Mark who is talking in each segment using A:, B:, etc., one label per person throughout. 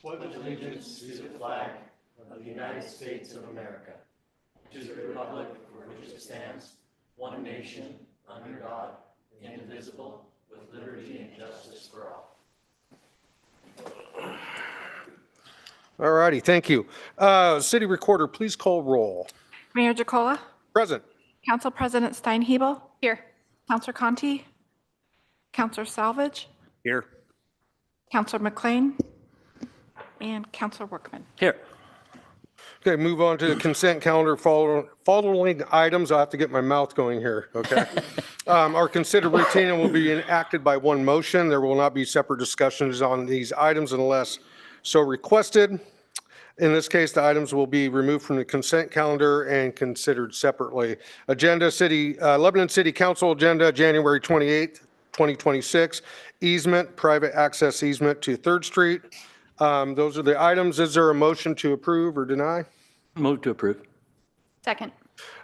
A: pledge allegiance to the flag of the United States of America, to the republic for which it stands, one nation, under God, indivisible, with liberty and justice for all.
B: All righty, thank you. City Recorder, please call roll.
C: Mayor Jacola?
B: Present.
C: Council President Steinhebel?
D: Here.
C: Councilor Conti? Councilor Salvage?
E: Here.
C: Councilor McLean? And Councilor Workman.
E: Here.
B: Okay, move on to the consent calendar. Following items, I have to get my mouth going here, okay? Are considered routine and will be enacted by one motion. There will not be separate discussions on these items unless so requested. In this case, the items will be removed from the consent calendar and considered separately. Agenda, Lebanon City Council agenda, January 28th, 2026. Easement, private access easement to 3rd Street. Those are the items. Is there a motion to approve or deny?
E: Move to approve.
D: Second.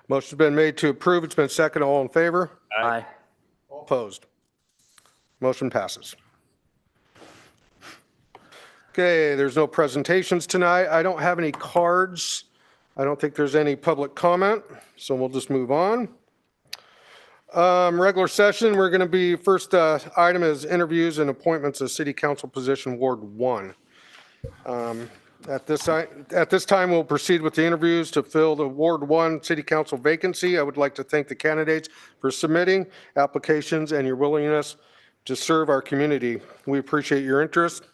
B: Motion's been made to approve. It's been seconded. All in favor?
E: Aye.
B: All opposed? Motion passes. Okay, there's no presentations tonight. I don't have any cards. I don't think there's any public comment, so we'll just move on. Regular session, we're going to be, first item is interviews and appointments of City Council position Ward 1. At this time, we'll proceed with the interviews to fill the Ward 1 City Council vacancy. I would like to thank the candidates for submitting applications and your willingness to serve our community. We appreciate your interest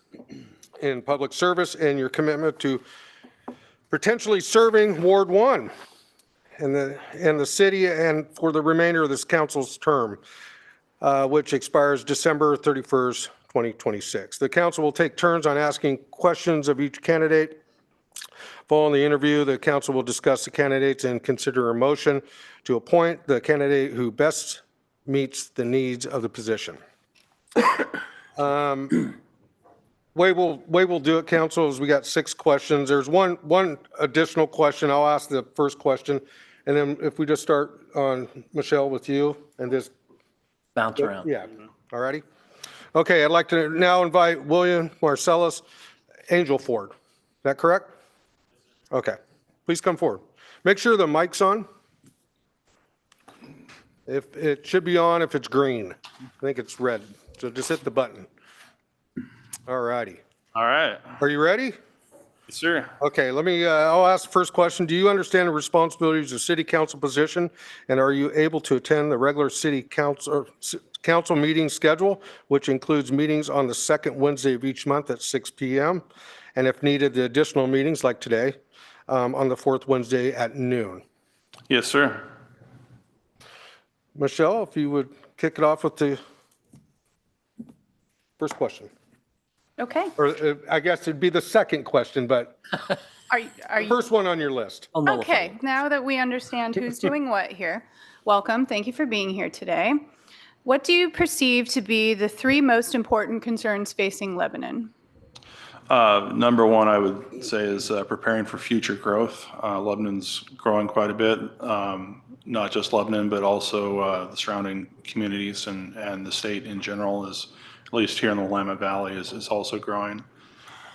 B: in public service and your commitment to potentially serving Ward 1 in the city and for the remainder of this council's term, which expires December 31st, 2026. The council will take turns on asking questions of each candidate. Following the interview, the council will discuss the candidates and consider a motion to appoint the candidate who best meets the needs of the position. Way we'll do it, council, is we got 6 questions. There's one additional question. I'll ask the first question, and then if we just start on Michelle with you and just
E: Bounce around.
B: yeah. All righty. Okay, I'd like to now invite William Marcellus Angelford. Is that correct? Okay, please come forward. Make sure the mic's on. If it should be on if it's green. I think it's red. So just hit the button. All righty.
F: All right.
B: Are you ready?
F: Yes, sir.
B: Okay, I'll ask the first question. Do you understand the responsibilities of city council position? And are you able to attend the regular city council meeting schedule, which includes meetings on the 2nd Wednesday of each month at 6 p.m. and if needed, the additional meetings like today on the 4th Wednesday at noon?
F: Yes, sir.
B: Michelle, if you would kick it off with the first question.
D: Okay.
B: Or I guess it'd be the second question, but
D: Are
B: the
D: you
B: first one on your list.
E: I'll nullify
D: okay? Now that we understand who's doing what here, welcome. Thank you for being here today. What do you perceive to be the 3 most important concerns facing Lebanon?
F: Number one, I would say, is preparing for future growth. Lebanon's growing quite a bit, not just Lebanon, but also the surrounding communities and the state in general is, at least here in the Willamette Valley, is also growing.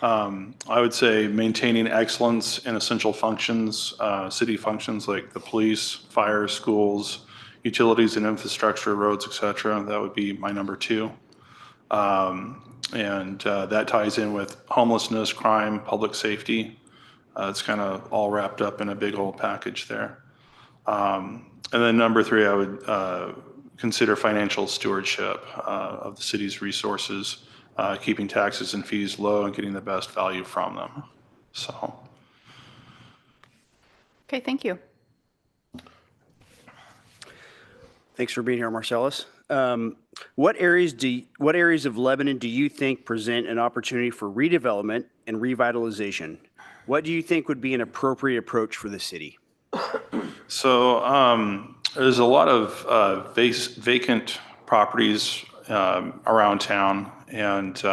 F: I would say maintaining excellence in essential functions, city functions like the police, fire, schools, utilities and infrastructure, roads, et cetera. That would be my number 2. And that ties in with homelessness, crime, public safety. It's kind of all wrapped up in a big old package there. And then number 3, I would consider financial stewardship of the city's resources, keeping taxes and fees low and getting the best value from them. So.
D: Okay, thank you.
E: Thanks for being here, Marcellus. What areas of Lebanon do you think present an opportunity for redevelopment and revitalization? What do you think would be an appropriate approach for the city?
F: So there's a lot of vacant properties around town and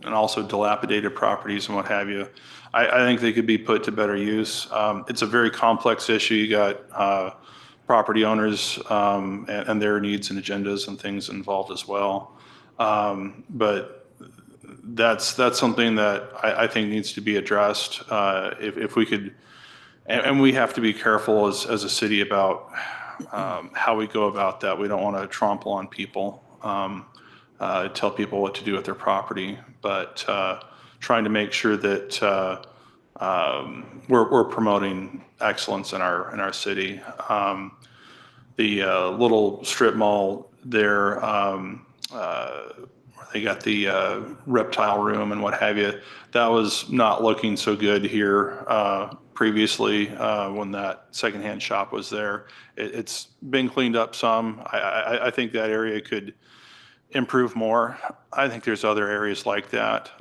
F: also dilapidated properties and what have you. I think they could be put to better use. It's a very complex issue. You got property owners and their needs and agendas and things involved as well. But that's something that I think needs to be addressed. If we could, and we have to be careful as a city about how we go about that. We don't want to trample on people, tell people what to do with their property, but trying to make sure that we're promoting excellence in our city. The little strip mall there, they got the reptile room and what have you. That was not looking so good here previously when that secondhand shop was there. It's been cleaned up some. I think that area could improve more. I think there's other areas like that.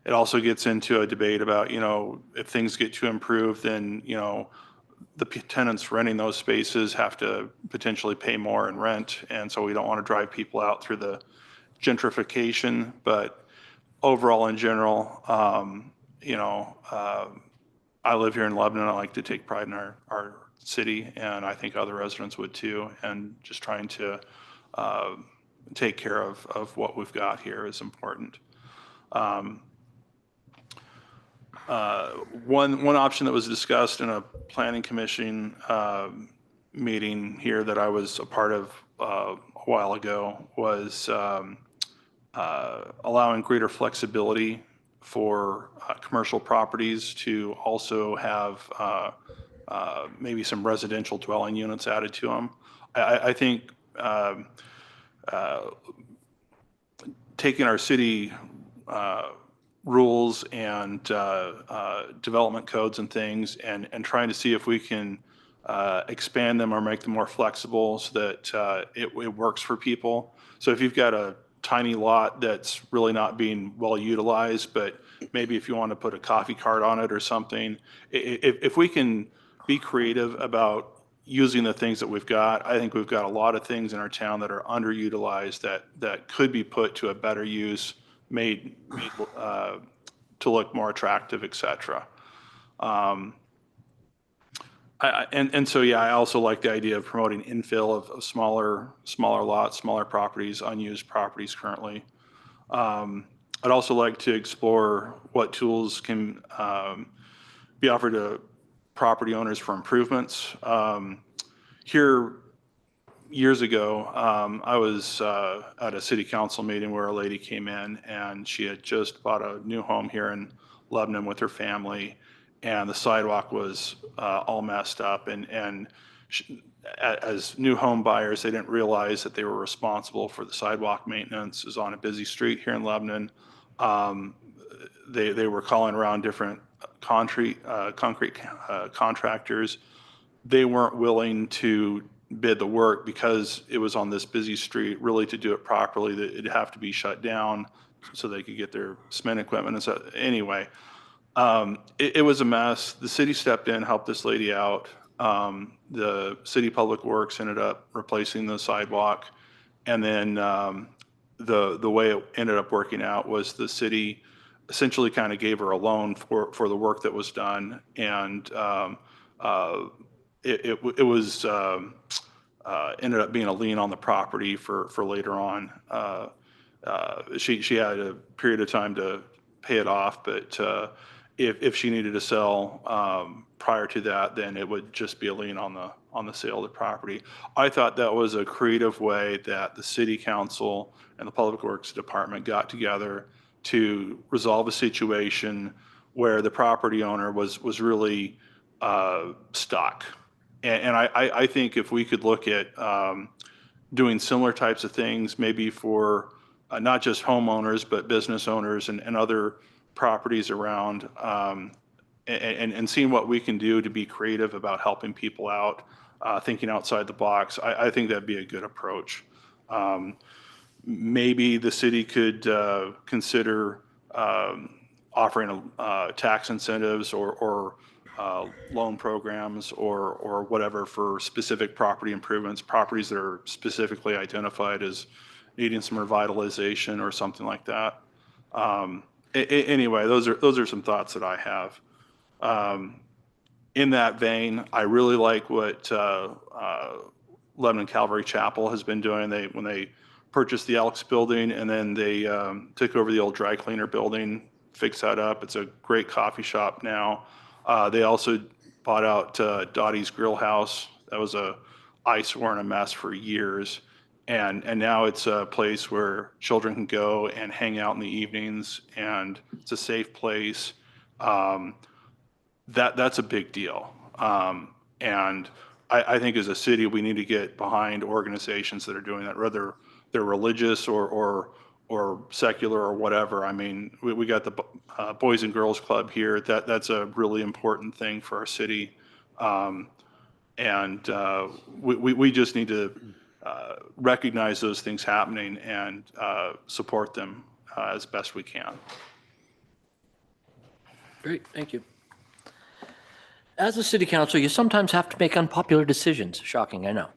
F: It also gets into a debate about, if things get too improved, then, the tenants renting those spaces have to potentially pay more in rent. And so we don't want to drive people out through the gentrification. But overall, in general, I live here in Lebanon. I like to take pride in our city, and I think other residents would too. And just trying to take care of what we've got here is important. One option that was discussed in a planning commission meeting here that I was a part of a while ago was allowing greater flexibility for commercial properties to also have maybe some residential dwelling units added to them. I think taking our city rules and development codes and things and trying to see if we can expand them or make them more flexible so that it works for people. So if you've got a tiny lot that's really not being well utilized, but maybe if you want to put a coffee cart on it or something, if we can be creative about using the things that we've got, I think we've got a lot of things in our town that are underutilized that could be put to a better use, made to look more attractive, et cetera. So yeah, I also like the idea of promoting infill of smaller lots, smaller properties, unused properties currently. I'd also like to explore what tools can be offered to property owners for improvements. Here, years ago, I was at a city council meeting where a lady came in and she had just bought a new home here in Lebanon with her family, and the sidewalk was all messed up. And as new home buyers, they didn't realize that they were responsible for the sidewalk maintenance. It was on a busy street here in Lebanon. They were calling around different concrete contractors. They weren't willing to bid the work because it was on this busy street. Really, to do it properly, that it'd have to be shut down so they could get their cement equipment. And so anyway, it was a mess. The city stepped in, helped this lady out. The city public works ended up replacing the sidewalk. And then the way it ended up working out was the city essentially kind of gave her a loan for the work that was done. And it was ended up being a lien on the property for later on. She had a period of time to pay it off, but if she needed to sell prior to that, then it would just be a lien on the sale of the property. I thought that was a creative way that the city council and the public works department got together to resolve a situation where the property owner was really stuck. And I think if we could look at doing similar types of things, maybe for not just homeowners, but business owners and other properties around, and seeing what we can do to be creative about helping people out, thinking outside the box, I think that'd be a good approach. Maybe the city could consider offering tax incentives or loan programs or whatever for specific property improvements, properties that are specifically identified as needing some revitalization or something like that. Anyway, those are some thoughts that I have. In that vein, I really like what Lebanon Calvary Chapel has been doing. When they purchased the Elks building, and then they took over the old dry cleaner building, fixed that up. It's a great coffee shop now. They also bought out Dottie's Grill House. That was a eyesore and a mess for years. And now it's a place where children can go and hang out in the evenings, and it's a safe place. That's a big deal. And I think as a city, we need to get behind organizations that are doing that, whether they're religious or secular or whatever. I mean, we got the Boys and Girls Club here. That's a really important thing for our city. And we just need to recognize those things happening and support them as best we can.
A: Great, thank you. As a city council, you sometimes have to make unpopular decisions. Shocking, I know.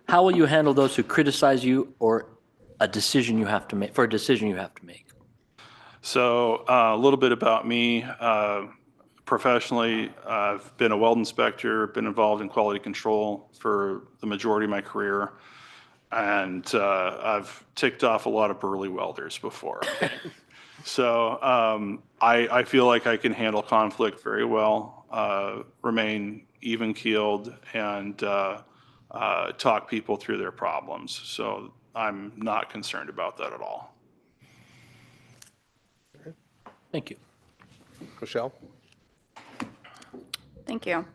A: How will you handle those who criticize you or a decision you have to make, for a decision you have to make?
F: So a little bit about me. Professionally, I've been a weld inspector, been involved in quality control for the majority of my career, and I've ticked off a lot of burly welders before. So I feel like I can handle conflict very well, remain even-keeled, and talk people through their problems. So I'm not concerned about that at all.
A: Thank you.
B: Michelle?
D: Thank you.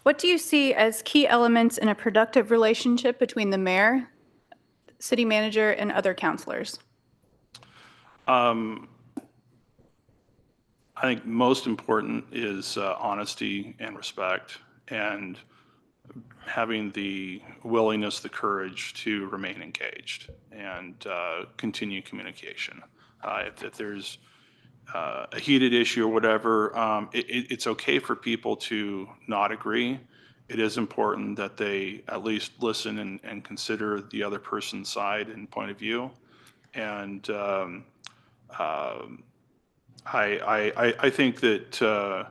D: What do you see as key elements in a productive relationship between the mayor, city manager, and other councilors?
F: I think most important is honesty and respect, and having the willingness, the courage to remain engaged and continue communication. If there's a heated issue or whatever, it's okay for people to not agree. It is important that they at least listen and consider the other person's side and point of view. And I think that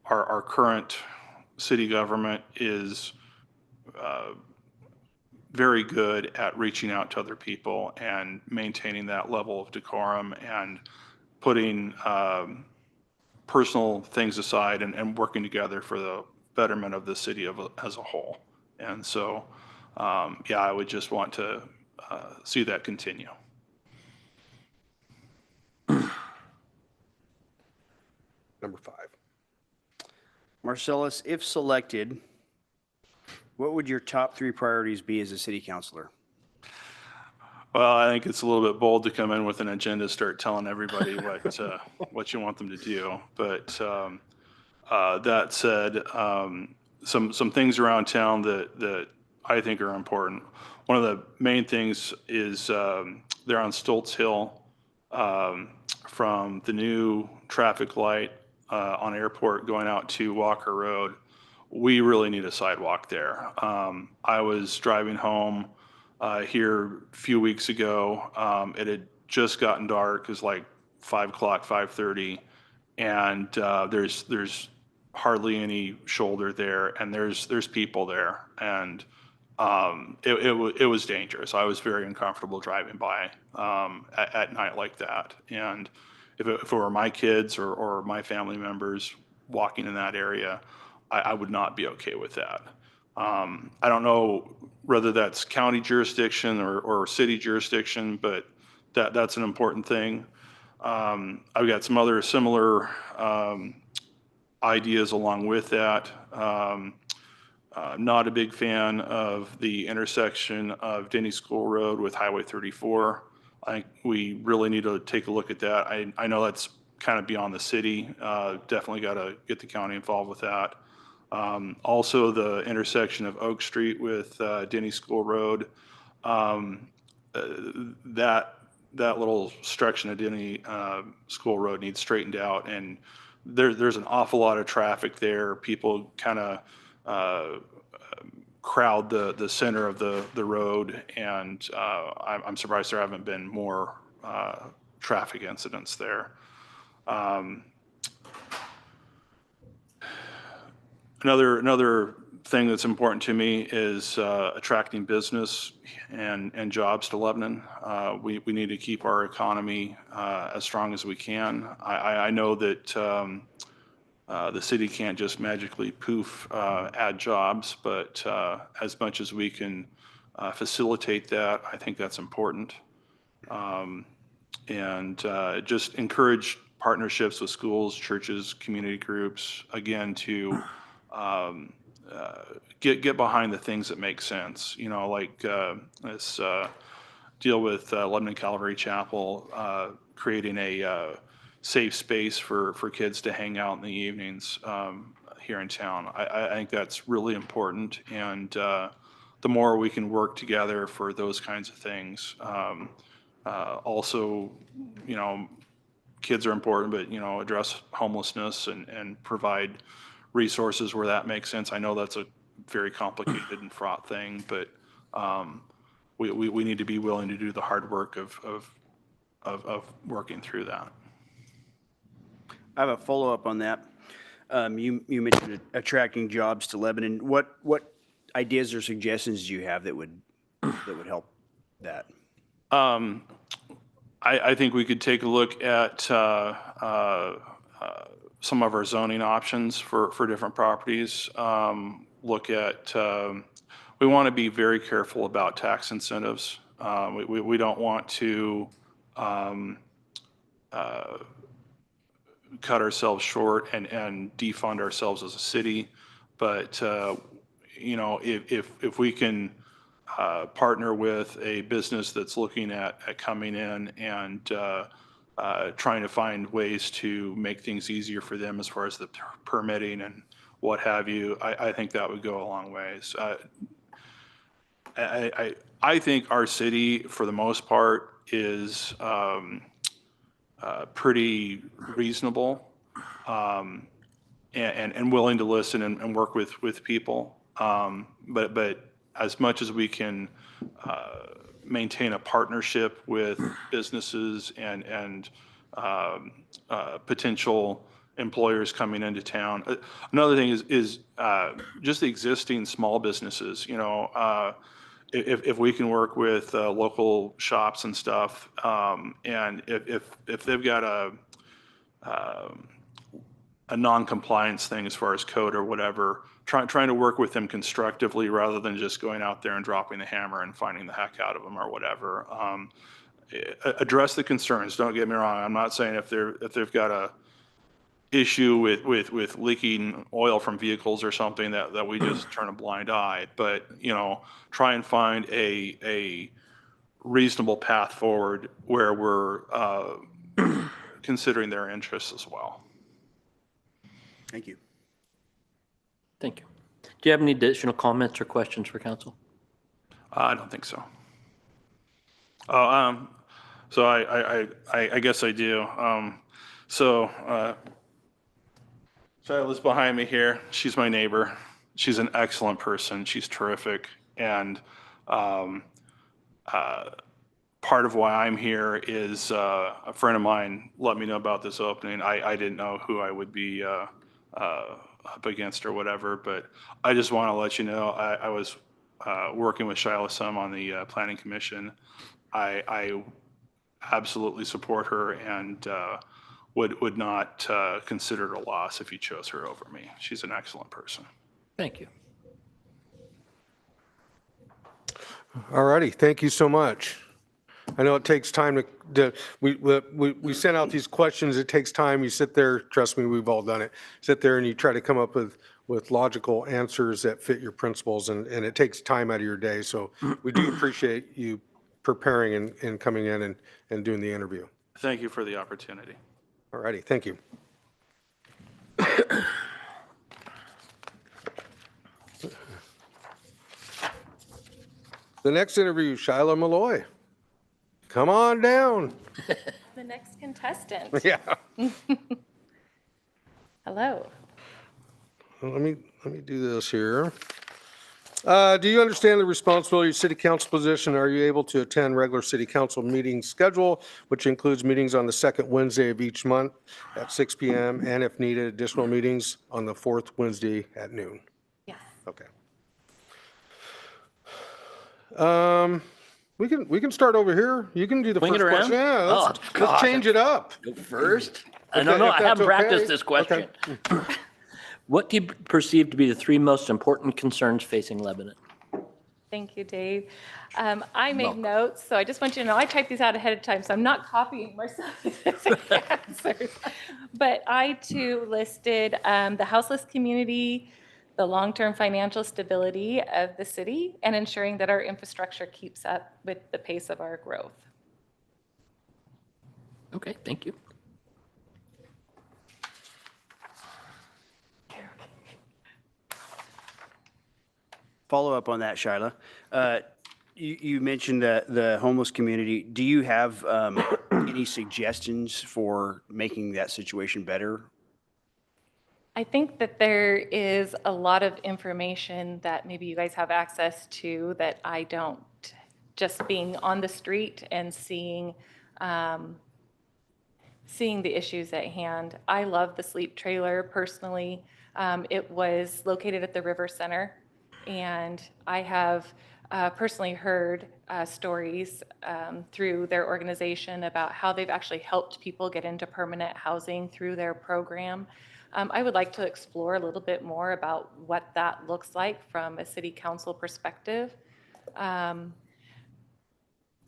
F: our current city government is very good at reaching out to other people and maintaining that level of decorum and putting personal things aside and working together for the betterment of the city as a whole. And so, yeah, I would just want to see that continue.
B: Number 5.
E: Marcellus, if selected, what would your top 3 priorities be as a city councilor?
F: Well, I think it's a little bit bold to come in with an agenda, start telling everybody what you want them to do. But that said, some things around town that I think are important. One of the main things is they're on Stoltz Hill, from the new traffic light on Airport going out to Walker Road. We really need a sidewalk there. I was driving home here a few weeks ago. It had just gotten dark. It was like 5 o'clock, 5:30, and there's hardly any shoulder there, and there's people there, and it was dangerous. I was very uncomfortable driving by at night like that, and if it were my kids or my family members walking in that area, I would not be okay with that. I don't know whether that's county jurisdiction or city jurisdiction, but that's an important thing. I've got some other similar ideas along with that. Not a big fan of the intersection of Denny School Road with Highway 34. I think we really need to take a look at that. I know that's kind of beyond the city. Definitely got to get the county involved with that. Also, the intersection of Oak Street with Denny School Road. That little section of Denny School Road needs straightened out, and there's an awful lot of traffic there. People kind of crowd the center of the road, and I'm surprised there haven't been more traffic incidents there. Another thing that's important to me is attracting business and jobs to Lebanon. We need to keep our economy as strong as we can. I know that the city can't just magically poof add jobs, but as much as we can facilitate that, I think that's important. And just encourage partnerships with schools, churches, community groups, again, to get behind the things that make sense. You know, like this deal with Lebanon Calvary Chapel, creating a safe space for kids to hang out in the evenings here in town. I think that's really important, and the more we can work together for those kinds of things. Also, you know, kids are important, but, you know, address homelessness and provide resources where that makes sense. I know that's a very complicated and fraught thing, but we need to be willing to do the hard work of working through that.
E: I have a follow-up on that. You mentioned attracting jobs to Lebanon. What ideas or suggestions do you have that would help that?
F: I think we could take a look at some of our zoning options for different properties. Look at, we want to be very careful about tax incentives. We don't want to cut ourselves short and defund ourselves as a city. But, you know, if we can partner with a business that's looking at coming in and trying to find ways to make things easier for them as far as the permitting and what have you, I think that would go a long ways. I think our city, for the most part, is pretty reasonable and willing to listen and work with people. But as much as we can maintain a partnership with businesses and potential employers coming into town. Another thing is just the existing small businesses. You know, if we can work with local shops and stuff, and if they've got a non-compliance thing as far as code or whatever, trying to work with them constructively rather than just going out there and dropping the hammer and finding the heck out of them or whatever. Address the concerns. Don't get me wrong. I'm not saying if they've got a issue with leaking oil from vehicles or something that we just turn a blind eye, but, you know, try and find a reasonable path forward where we're considering their interests as well.
E: Thank you.
A: Thank you. Do you have any additional comments or questions for council?
F: I don't think so. Oh, so I guess I do. Shaila's behind me here. She's my neighbor. She's an excellent person. She's terrific. And part of why I'm here is a friend of mine let me know about this opening. I didn't know who I would be up against or whatever, but I just want to let you know I was working with Shaila some on the Planning Commission. I absolutely support her and would not consider it a loss if you chose her over me. She's an excellent person.
A: Thank you.
B: All righty, thank you so much. I know it takes time we send out these questions, it takes time, you sit there, trust me, we've all done it, sit there and you try to come up with logical answers that fit your principles, and it takes time out of your day, so we do appreciate you preparing and coming in and doing the interview.
F: Thank you for the opportunity.
B: All righty, thank you. The next interview, Shaila Malloy. Come on down.
G: The next contestant.
B: Yeah.
G: Hello.
B: Let me do this here. Do you understand the responsibility of city council position? Are you able to attend regular city council meeting schedule, which includes meetings on the second Wednesday of each month at 6 p.m. and if needed, additional meetings on the fourth Wednesday at noon?
G: Yes.
B: Okay. We can start over here. You can do the
A: Swing it
B: first question.
A: around?
B: Yeah,
A: Oh,
B: let's
A: gosh.
B: change it up.
A: Go first? I
B: If
A: don't know.
B: if
A: I
B: that's
A: haven't practiced
B: okay.
A: this question.
B: Okay.
A: What do you perceive to be the three most important concerns facing Lebanon?
G: Thank you, Dave. I made
A: Welcome.
G: notes, so I just want you to know I typed these out ahead of time, so I'm not copying myself answers. But I too listed the houseless community, the long-term financial stability of the city, and ensuring that our infrastructure keeps up with the pace of our growth.
A: Okay, thank you.
E: Follow up on that, Shyla. You mentioned the homeless community. Do you have any suggestions for making that situation better?
G: I think that there is a lot of information that maybe you guys have access to that I don't. Just being on the street and seeing the issues at hand. I love the sleep trailer personally. It was located at the River Center, and I have personally heard stories through their organization about how they've actually helped people get into permanent housing through their program. I would like to explore a little bit more about what that looks like from a city council perspective.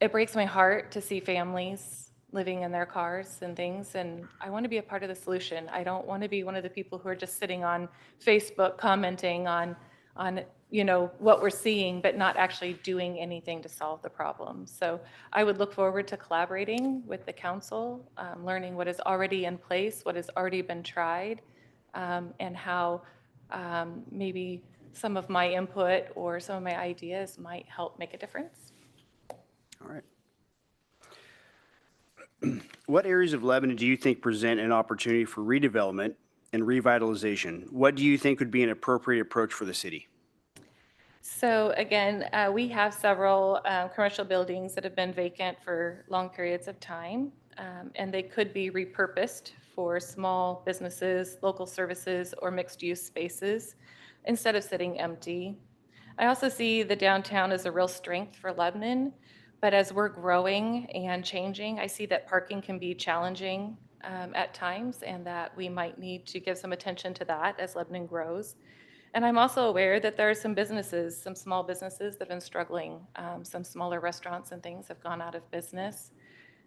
G: It breaks my heart to see families living in their cars and things, and I want to be a part of the solution. I don't want to be one of the people who are just sitting on Facebook commenting on what we're seeing, but not actually doing anything to solve the problem. So I would look forward to collaborating with the council, learning what is already in place, what has already been tried, and how maybe some of my input or some of my ideas might help make a difference.
E: All right. What areas of Lebanon do you think present an opportunity for redevelopment and revitalization? What do you think would be an appropriate approach for the city?
G: So again, we have several commercial buildings that have been vacant for long periods of time, and they could be repurposed for small businesses, local services, or mixed-use spaces instead of sitting empty. I also see the downtown as a real strength for Lebanon, but as we're growing and changing, I see that parking can be challenging at times, and that we might need to give some attention to that as Lebanon grows. And I'm also aware that there are some businesses, some small businesses that have been struggling. Some smaller restaurants and things have gone out of business.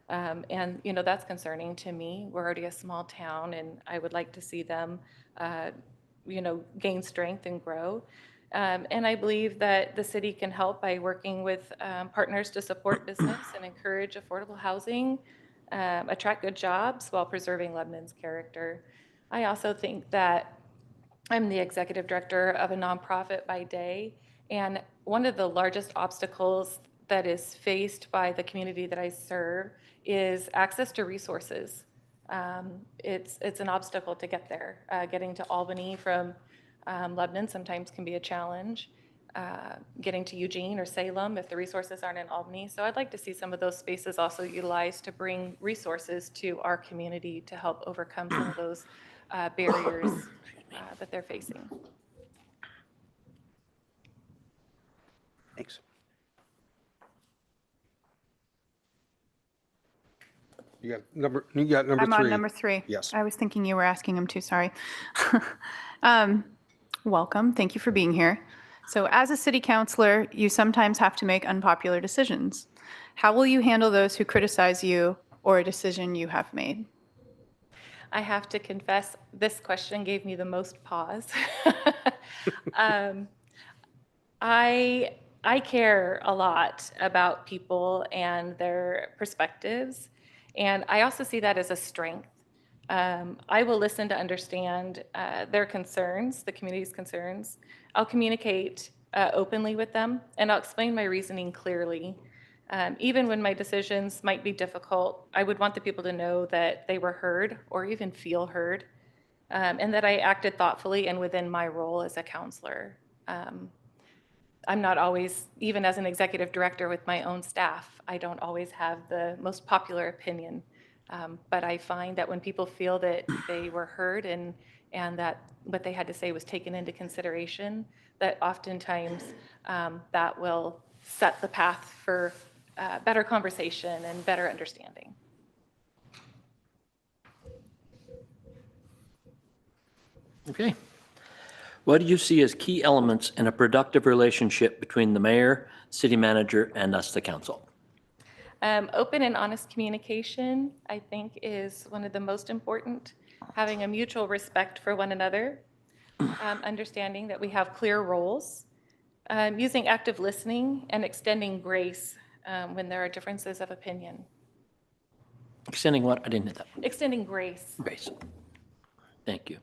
G: And, that's concerning to me. We're already a small town, and I would like to see them, gain strength and grow. And I believe that the city can help by working with partners to support business and encourage affordable housing, attract good jobs while preserving Lebanon's character. I also think that I'm the executive director of a nonprofit by day, and one of the largest obstacles that is faced by the community that I serve is access to resources. It's an obstacle to get there. Getting to Albany from Lebanon sometimes can be a challenge. Getting to Eugene or Salem if the resources aren't in Albany. So I'd like to see some of those spaces also utilized to bring resources to our community to help overcome some of those barriers that they're facing.
E: Thanks.
B: You got number 3.
D: I'm on number 3.
B: Yes.
D: I was thinking you were asking him too, sorry. Welcome, thank you for being here. So as a city councilor, you sometimes have to make unpopular decisions. How will you handle those who criticize you or a decision you have made?
G: I have to confess, this question gave me the most pause. I care a lot about people and their perspectives, and I also see that as a strength. I will listen to understand their concerns, the community's concerns. I'll communicate openly with them, and I'll explain my reasoning clearly. Even when my decisions might be difficult, I would want the people to know that they were heard or even feel heard, and that I acted thoughtfully and within my role as a counselor. I'm not always, even as an executive director with my own staff, I don't always have the most popular opinion. But I find that when people feel that they were heard and that what they had to say was taken into consideration, that oftentimes that will set the path for better conversation and better understanding.
A: Okay. What do you see as key elements in a productive relationship between the mayor, city manager, and us, the council?
G: Open and honest communication, I think, is one of the most important. Having a mutual respect for one another, understanding that we have clear roles, using active listening, and extending grace when there are differences of opinion.
A: Extending what? I didn't hit that.
G: Extending grace.
A: Grace. Thank you.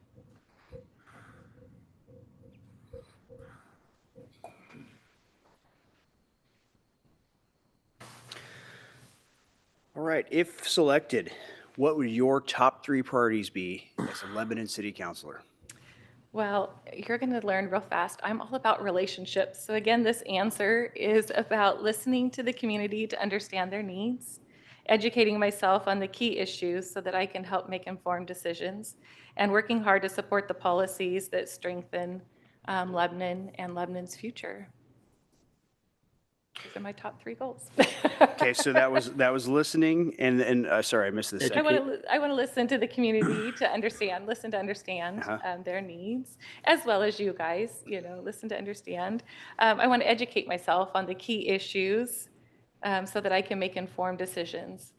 E: All right, if selected, what would your top 3 priorities be as a Lebanon City Councilor?
G: Well, you're going to learn real fast. I'm all about relationships. So again, this answer is about listening to the community to understand their needs, educating myself on the key issues so that I can help make informed decisions, and working hard to support the policies that strengthen Lebanon and Lebanon's future. Those are my top 3 goals.
E: Okay, so that was listening, and sorry, I missed this.
G: I want to listen to the community to understand, listen to understand their needs, as well as you guys, listen to understand. I want to educate myself on the key issues so that I can make informed decisions.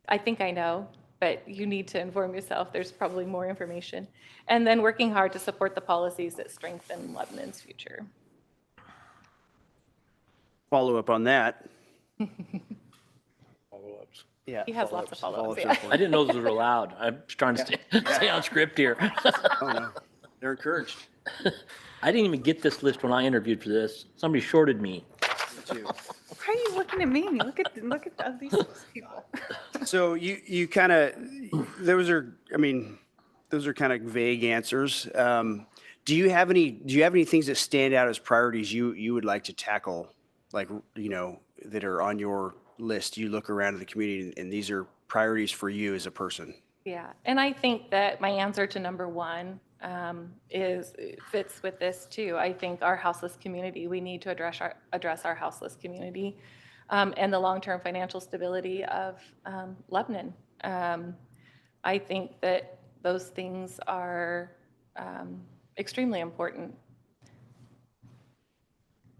G: I think I know, but you need to inform yourself. There's probably more information. And then working hard to support the policies that strengthen Lebanon's future.
E: Follow up on that.
B: Follow-ups.
E: Yeah.
G: He has lots of follow-ups, yeah.
A: I didn't know those were allowed. I'm just trying to stay on script here.
E: Oh, no. They're encouraged.
A: I didn't even get this list when I interviewed for this. Somebody shorted me.
E: Too.
D: Why are you looking at me? Look at these people.
E: So you kind of, those are kind of vague answers. Do you have any things that stand out as priorities you would like to tackle, like, that are on your list? You look around at the community and these are priorities for you as a person.
G: Yeah, and I think that my answer to number 1 fits with this too. I think our houseless community, we need to address our houseless community and the long-term financial stability of Lebanon. I think that those things are extremely important.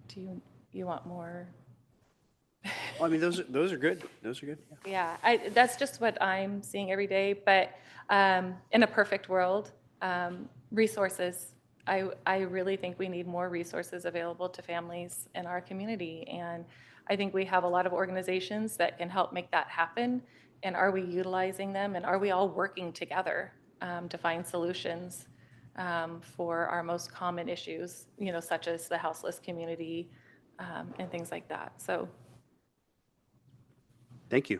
G: Do you want more?
E: Well, I mean, those are good. Those are good. Yeah.
G: Yeah, that's just what I'm seeing every day. But in a perfect world, resources. I really think we need more resources available to families in our community. And I think we have a lot of organizations that can help make that happen. And are we utilizing them? And are we all working together to find solutions for our most common issues, such as the houseless community and things like that? So.
E: Thank you.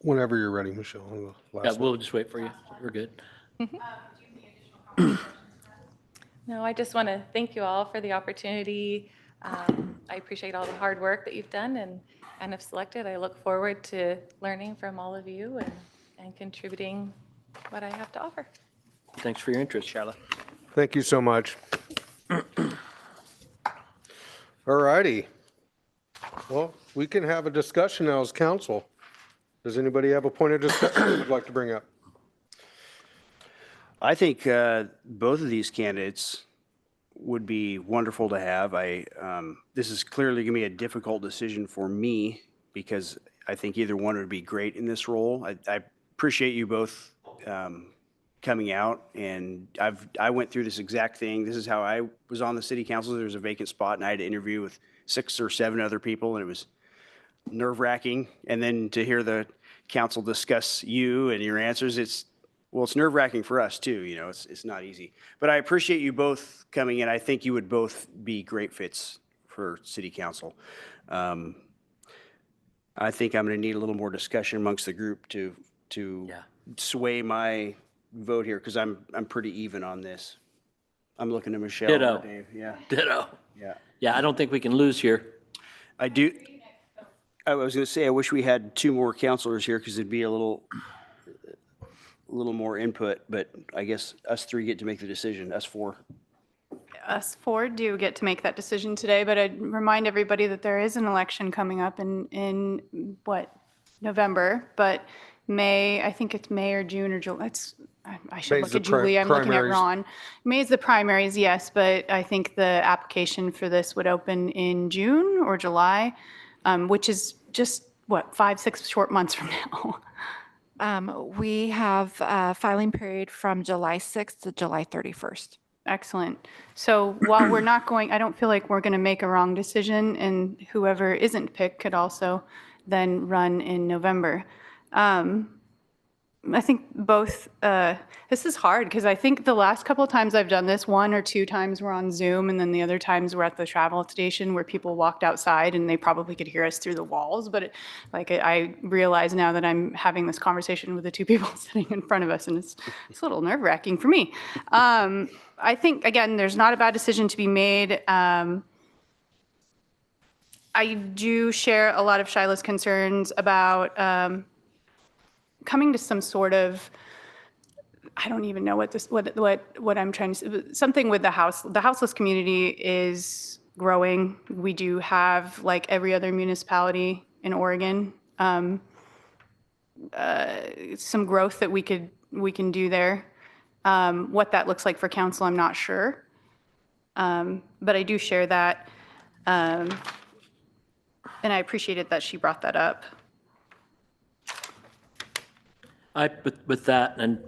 B: Whenever you're ready, Michelle.
A: Yeah, we'll just wait for you. We're good.
G: No, I just want to thank you all for the opportunity. I appreciate all the hard work that you've done and have selected. I look forward to learning from all of you and contributing what I have to offer.
A: Thanks for your interest, Charlotte.
B: Thank you so much. All righty. Well, we can have a discussion now as council. Does anybody have a point of discussion they'd like to bring up?
E: I think both of these candidates would be wonderful to have. This is clearly going to be a difficult decision for me because I think either one would be great in this role. I appreciate you both coming out, and I went through this exact thing. This is how I was on the city council. There was a vacant spot, and I had to interview with 6 or 7 other people, and it was nerve-wracking. And then to hear the council discuss you and your answers, it's nerve-wracking for us too. It's not easy. But I appreciate you both coming in. I think you would both be great fits for city council. I think I'm going to need a little more discussion amongst the group to sway my vote here because I'm pretty even on this. I'm looking to Michelle.
A: Ditto.
E: Or Dave. Yeah.
A: Ditto.
E: Yeah.
A: Yeah, I don't think we can lose here.
E: I do. I was going to say I wish we had 2 more counselors here because it'd be a little little more input, but I guess us three get to make the decision, us four.
D: Us four do get to make that decision today, but I'd remind everybody that there is an election coming up in November, but May, I think it's May or June or July. I should
B: May's
D: look
B: the
D: at Julie. I'm looking at
B: primaries.
D: Ron. May is the primaries, yes, but I think the application for this would open in June or July, which is just, 5-6 short months from now.
C: We have a filing period from July 6th to July 31st.
D: Excellent. So while we're not going, I don't feel like we're going to make a wrong decision, and whoever isn't picked could also then run in November. I think both, this is hard because I think the last couple of times I've done this, 1 or 2 times we're on Zoom, and then the other times we're at the travel station where people walked outside and they probably could hear us through the walls. But I realize now that I'm having this conversation with the 2 people sitting in front of us, and it's a little nerve-wracking for me. I think, again, there's not a bad decision to be made. I do share a lot of Shiloh's concerns about coming to some sort of, I don't even know what I'm trying to say, but something with the houseless community is growing. We do have, like every other municipality in Oregon, some growth that we can do there. What that looks like for council, I'm not sure. But I do share that. And I appreciated that she brought that up.
A: With that, and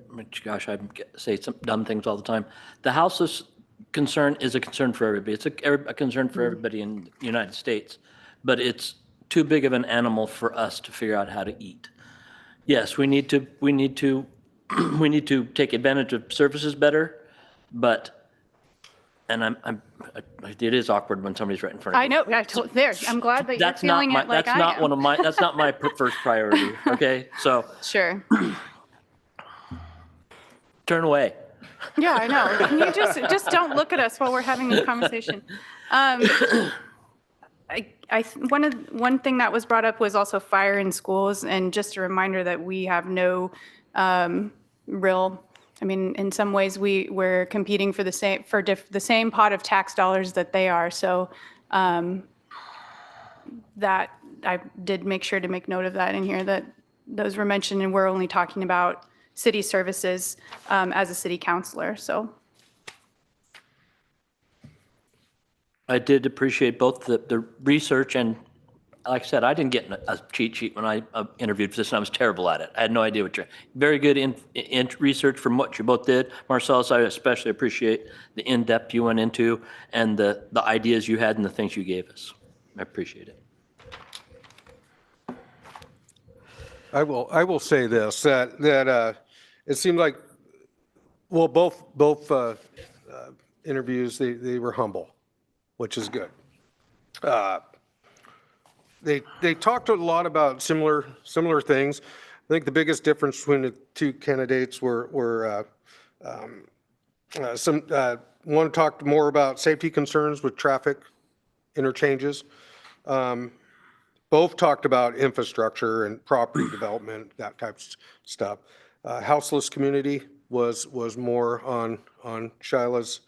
A: gosh, I say some dumb things all the time. The houseless concern is a concern for everybody. It's a concern for everybody in the United States, but it's too big of an animal for us to figure out how to eat. Yes, we need to we need to take advantage of services better, but, and it is awkward when somebody's right in front of you.
D: I know. I'm glad that you're
A: That's not
D: feeling
A: my,
D: it like
A: that's
D: I
A: not
D: am.
A: one of my, that's not my first priority, okay? So
D: Sure.
A: turn away.
D: Yeah, I know. Can you just don't look at us while we're having this conversation? One thing that was brought up was also fire in schools, and just a reminder that we have no real. I mean, in some ways, we're competing for the same pot of tax dollars that they are. So that I did make sure to make note of that in here, that those were mentioned, and we're only talking about city services as a city councilor. So
A: I did appreciate both the research and, like I said, I didn't get a cheat sheet when I interviewed for this, and I was terrible at it. I had no idea what very good in research from what you both did. Marcellus, I especially appreciate the in-depth you went into and the ideas you had and the things you gave us. I appreciate it.
B: I will say this, that it seemed like, well, both interviews, they were humble, which is good. They talked a lot about similar things. I think the biggest difference between the 2 candidates were one talked more about safety concerns with traffic interchanges. Both talked about infrastructure and property development, that type of stuff. Houseless community was more on Shiloh's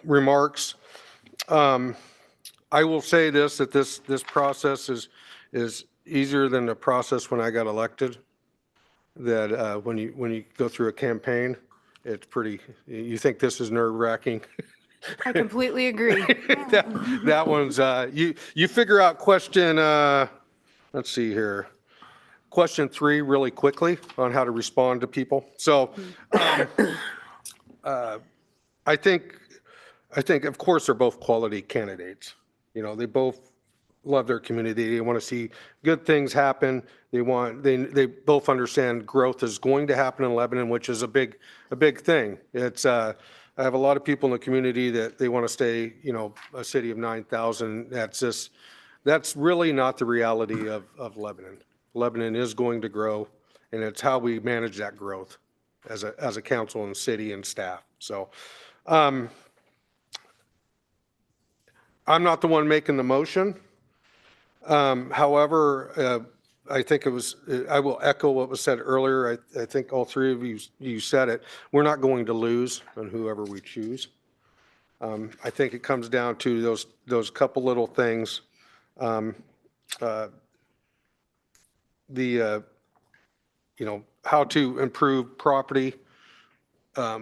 B: remarks. I will say that this process is easier than the process when I got elected. That when you go through a campaign, it's pretty. You think this is nerve-wracking.
D: I completely agree.
B: That one's you figure out question. Let's see here. Question 3 really quickly on how to respond to people. So I think of course they're both quality candidates. You know, they both love their community. They want to see good things happen. They both understand growth is going to happen in Lebanon, which is a big thing. It's I have a lot of people in the community that they want to stay, a city of 9,000. That's really not the reality of Lebanon. Lebanon is going to grow, and it's how we manage that growth as a council and city and staff. So I'm not the one making the motion. However, I think it was, I will echo what was said earlier. I think all three of you said it. We're not going to lose on whoever we choose. I think it comes down to those couple little things. How to improve property, how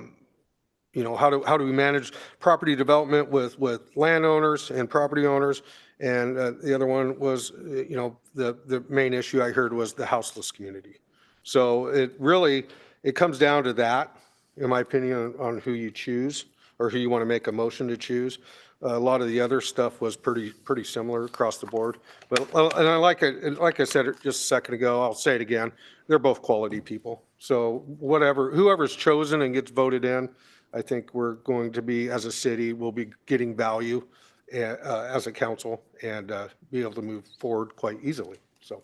B: do we manage property development with landowners and property owners? And the other one was, the main issue I heard was the houseless community. So it comes down to that, in my opinion, on who you choose or who you want to make a motion to choose. A lot of the other stuff was pretty similar across the board. But, and like I said just a second ago, I'll say it again, they're both quality people. So whoever's chosen and gets voted in, I think we're going to be, as a city, we'll be getting value as a council and be able to move forward quite easily. So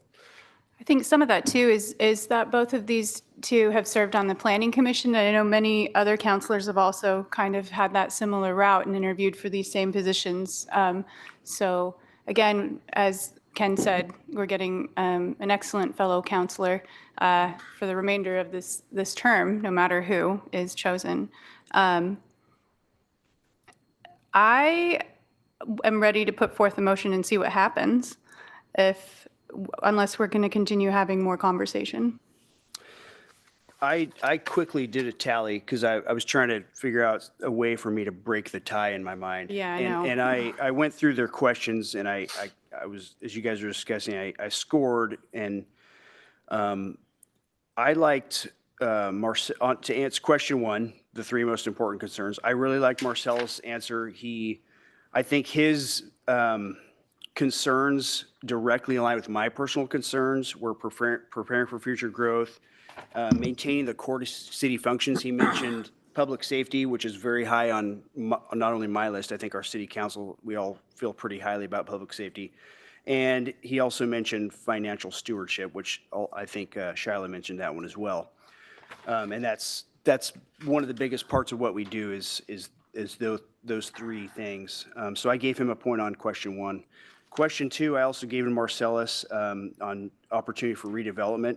D: I think some of that too is that both of these two have served on the planning commission. And I know many other counselors have also kind of had that similar route and interviewed for these same positions. So again, as Ken said, we're getting an excellent fellow counselor for the remainder of this term, no matter who is chosen. I am ready to put forth a motion and see what happens unless we're going to continue having more conversation.
E: I quickly did a tally because I was trying to figure out a way for me to break the tie in my mind.
D: Yeah, I know.
E: And I went through their questions and I was, as you guys were discussing, I scored and I liked to answer question one, the three most important concerns. I really liked Marcellus' answer. I think his concerns directly align with my personal concerns. We're preparing for future growth, maintaining the core city functions. He mentioned public safety, which is very high on not only my list, I think our city council, we all feel pretty highly about public safety. And he also mentioned financial stewardship, which I think Shyla mentioned that one as well. And that's one of the biggest parts of what we do is those three things. So I gave him a point on question one. Question two, I also gave him Marcellus on opportunity for redevelopment.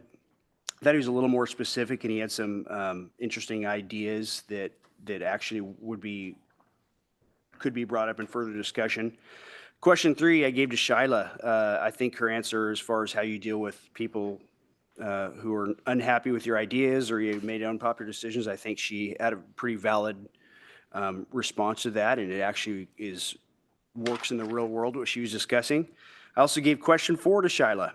E: That he was a little more specific and he had some interesting ideas that actually could be brought up in further discussion. Question three, I gave to Shyla. I think her answer as far as how you deal with people who are unhappy with your ideas or you made unpopular decisions, I think she had a pretty valid response to that, and it actually works in the real world, what she was discussing. I also gave question four to Shyla.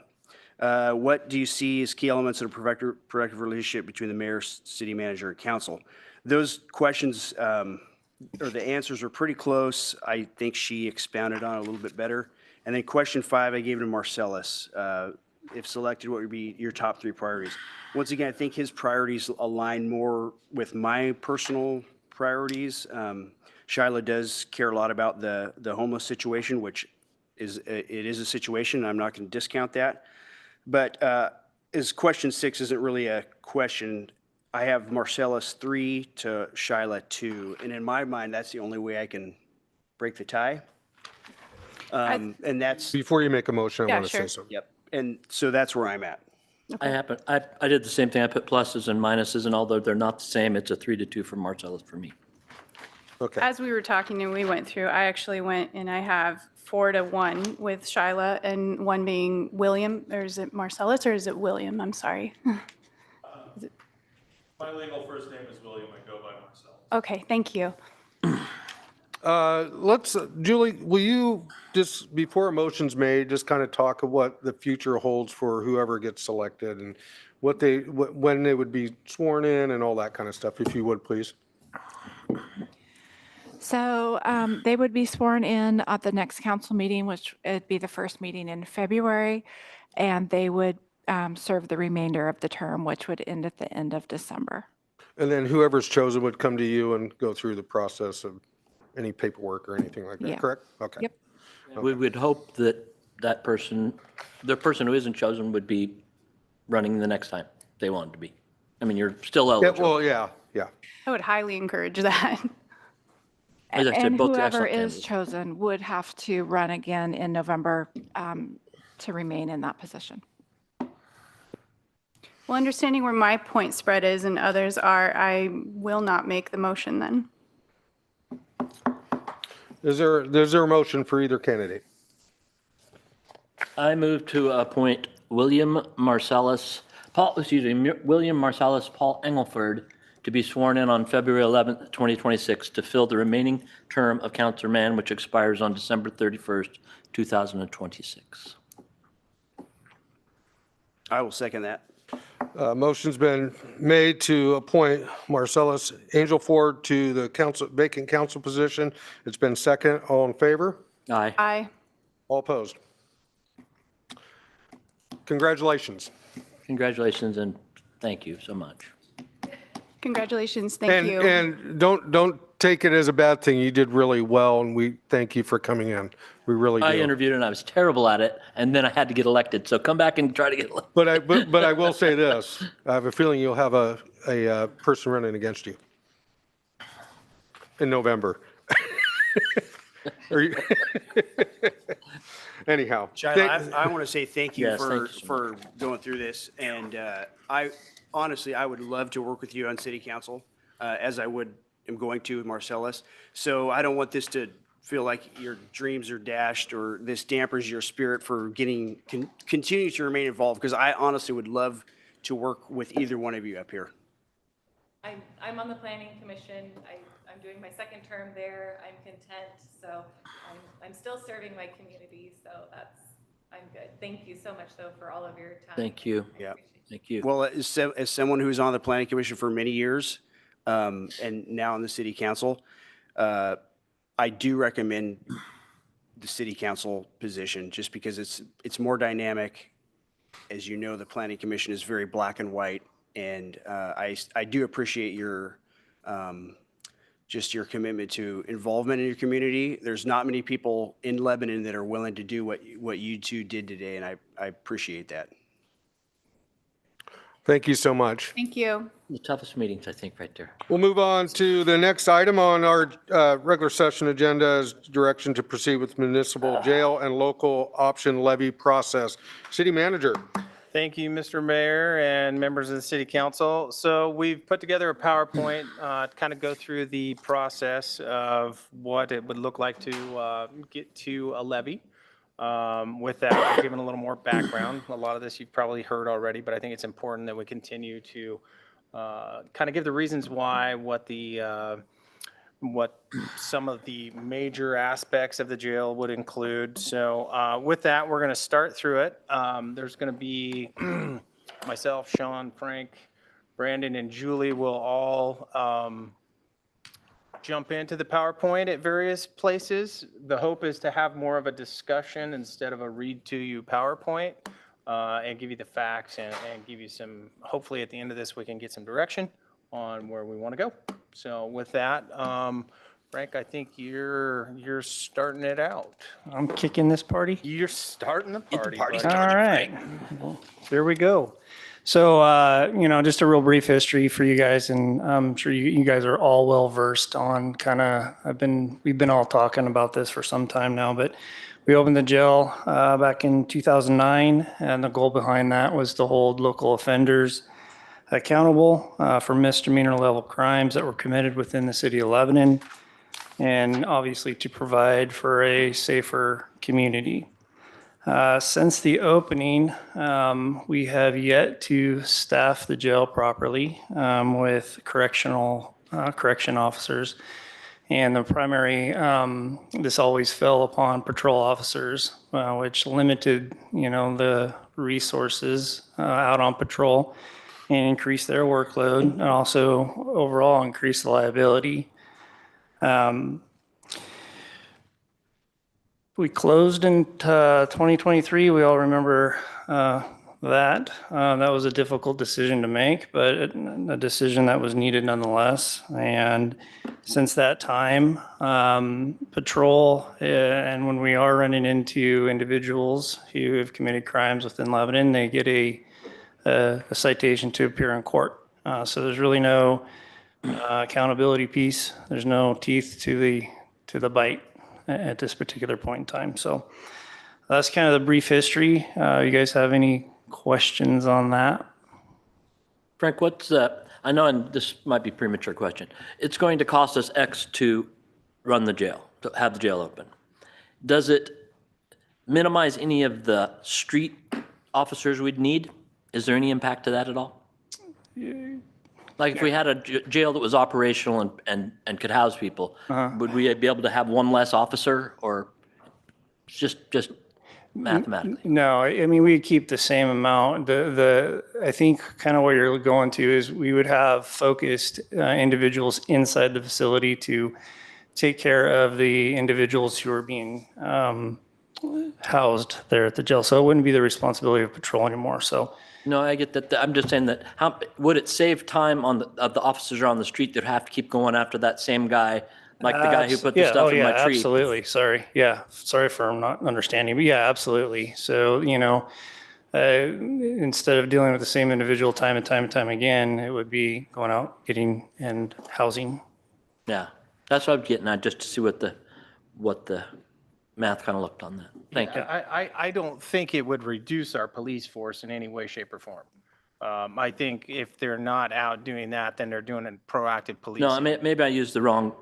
E: What do you see as key elements of a productive relationship between the mayor, city manager, and council? Those questions or the answers are pretty close. I think she expounded on it a little bit better. And then question five, I gave to Marcellus. If selected, what would be your top three priorities? Once again, I think his priorities align more with my personal priorities. Shyla does care a lot about the homeless situation, which is a situation. I'm not going to discount that. But as question six isn't really a question, I have Marcellus 3 to Shyla 2. And in my mind, that's the only way I can break the tie. And that's,
B: before you make a motion, I
D: Yeah,
B: want to
D: sure.
B: say something.
E: yep. And so that's where I'm at.
A: I did the same thing. I put pluses and minuses, and although they're not the same, it's a 3-2 for Marcellus for me.
B: Okay.
D: As we were talking and we went through, I actually went and I have 4-1 with Shyla and one being William, or is it Marcellus or is it William? I'm sorry.
F: My legal first name is William. I go by Marcellus.
D: Okay, thank you.
B: Julie, will you just, before a motion's made, just kind of talk of what the future holds for whoever gets selected and when they would be sworn in and all that kind of stuff, if you would, please.
C: So they would be sworn in at the next council meeting, which would be the first meeting in February, and they would serve the remainder of the term, which would end at the end of December.
B: And then whoever's chosen would come to you and go through the process of any paperwork or anything like that,
C: Yeah.
B: correct? Okay.
C: Yep.
A: We would hope that the person who isn't chosen would be running the next time they wanted to be. I mean, you're still
B: Yeah,
A: eligible.
B: well, yeah.
D: I would highly encourage that.
A: As I said,
C: And
A: both
C: whoever
A: excellent
C: is
A: candidates.
C: chosen would have to run again in November to remain in that position.
D: Well, understanding where my point spread is and others are, I will not make the motion then.
B: Is there a motion for either candidate?
A: I move to appoint William Marcellus, Paul Engelford to be sworn in on February 11th, 2026 to fill the remaining term of Counselor Mann, which expires on December 31st, 2026.
E: I will second that.
B: Motion's been made to appoint Marcellus Angelford to the vacant council position. It's been second. All in favor?
A: Aye.
D: Aye.
B: All opposed? Congratulations.
A: Congratulations and thank you so much.
D: Congratulations. Thank
B: And
D: you.
B: and don't take it as a bad thing. You did really well, and we thank you for coming in. We really
A: I
B: do.
A: interviewed and I was terrible at it, and then I had to get elected. So come back and try to get elected.
B: But I will say this. I have a feeling you'll have a person running against you in November. Are you- Anyhow.
E: Shiloh, I want to say thank you
A: Yes,
E: for,
A: thank you so
E: for going through this. And I honestly, I would love to work with you on city council, as I am going to with Marcellus. So I don't want this to feel like your dreams are dashed or this dampers your spirit for continue to remain involved, because I honestly would love to work with either one of you up here.
G: I'm on the planning commission. I'm doing my second term there. I'm content. So I'm still serving my community. So I'm good. Thank you so much though for all of your time.
A: Thank you.
G: I
E: Yeah.
G: appreciate it.
A: Thank you.
E: Well, as someone who's on the planning commission for many years, and now on the city council, I do recommend the city council position just because it's more dynamic. As you know, the planning commission is very black and white, and I do appreciate your just your commitment to involvement in your community. There's not many people in Lebanon that are willing to do what you two did today, and I appreciate that.
B: Thank you so much.
D: Thank you.
A: The toughest meetings, I think, right there.
B: We'll move on to the next item on our regular session agenda is direction to proceed with municipal jail and local option levy process. City manager.
H: Thank you, Mr. Mayor and members of the City Council. So we've put together a PowerPoint to kind of go through the process of what it would look like to get to a levy. With that, we're giving a little more background. A lot of this you've probably heard already, but I think it's important that we continue to kind of give the reasons why, what some of the major aspects of the jail would include. So with that, we're going to start through it. There's going to be myself, Sean, Frank, Brandon, and Julie will all jump into the PowerPoint at various places. The hope is to have more of a discussion instead of a read to you PowerPoint, and give you the facts and give you some, hopefully at the end of this, we can get some direction on where we want to go. So with that, Frank, I think you're starting it out.
I: I'm kicking this party.
H: You're starting the party.
E: party
H: buddy.
I: All right. Well, there we go. So, just a real brief history for you guys, and I'm sure you guys are all well versed on we've been all talking about this for some time now, but we opened the jail back in 2009, and the goal behind that was to hold local offenders accountable for misdemeanor level crimes that were committed within the city of Lebanon, and obviously to provide for a safer community. Since the opening, we have yet to staff the jail properly with correction officers. And the primary, this always fell upon patrol officers, which limited, the resources out on patrol and increased their workload, and also overall increased the liability. We closed in 2023. We all remember that. That was a difficult decision to make, but a decision that was needed nonetheless. And since that time, patrol, and when we are running into individuals who have committed crimes within Lebanon, they get a citation to appear in court. So there's really no accountability piece. There's no teeth to the bite at this particular point in time. So that's kind of the brief history. You guys have any questions on that?
A: Frank, what's the, I know, and this might be a premature question. It's going to cost us X to run the jail, to have the jail open. Does it minimize any of the street officers we'd need? Is there any impact to that at all? Like if we had a jail that was operational and could house people, would we be able to have one less officer, or just mathematically?
I: No, I mean, we keep the same amount. I think kind of what you're going to is we would have focused individuals inside the facility to take care of the individuals who are being housed there at the jail. So it wouldn't be the responsibility of patrol anymore. So
A: No, I get that. I'm just saying that, how, would it save time of the officers on the street that have to keep going after that same guy, like the guy who put the stuff in my tree?
I: Absolutely. Sorry. Yeah. Sorry for not understanding, but yeah, absolutely. So, instead of dealing with the same individual time and time and time again, it would be going out, getting and housing.
A: Yeah, that's what I'm getting at, just to see what the math kind of looked on that. Thank you.
H: I don't think it would reduce our police force in any way, shape, or form. I think if they're not out doing that, then they're doing a proactive policing.
A: No, maybe I used the wrong,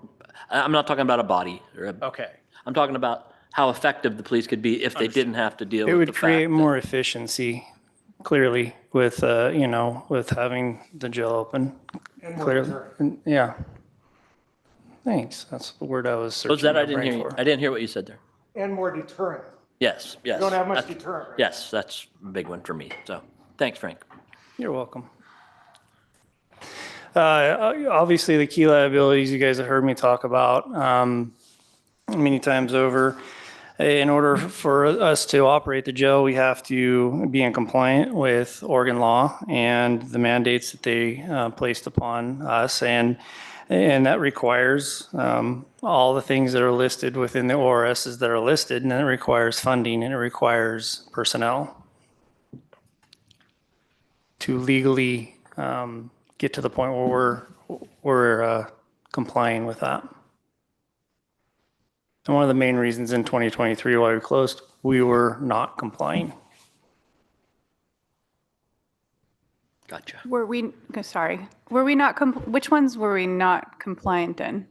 A: I'm not talking about a body.
H: Okay.
A: I'm talking about how effective the police could be if they didn't have to deal
I: It
A: with
I: would
A: the fact
I: create
A: that-
I: more efficiency, clearly, with, with having the jail open. Clearly. Yeah. Thanks. That's the word I was searching
A: Was that,
I: my
A: I didn't
I: brain
A: hear you.
I: for.
A: I didn't hear what you said there.
B: And more deterrent.
A: Yes, yes.
B: Don't have much
A: That's-
B: deterrent. Right?
A: Yes, that's a big one for me. So, thanks, Frank.
I: You're welcome. Obviously, the key liabilities you guys have heard me talk about many times over. In order for us to operate the jail, we have to be in compliant with Oregon law and the mandates that they placed upon us. And that requires all the things that are listed within the ORSs that are listed, and then it requires funding and it requires personnel to legally get to the point where we're complying with that. And one of the main reasons in 2023 why we closed, we were not complying.
A: Gotcha.
D: Were we not, which ones were we not compliant in?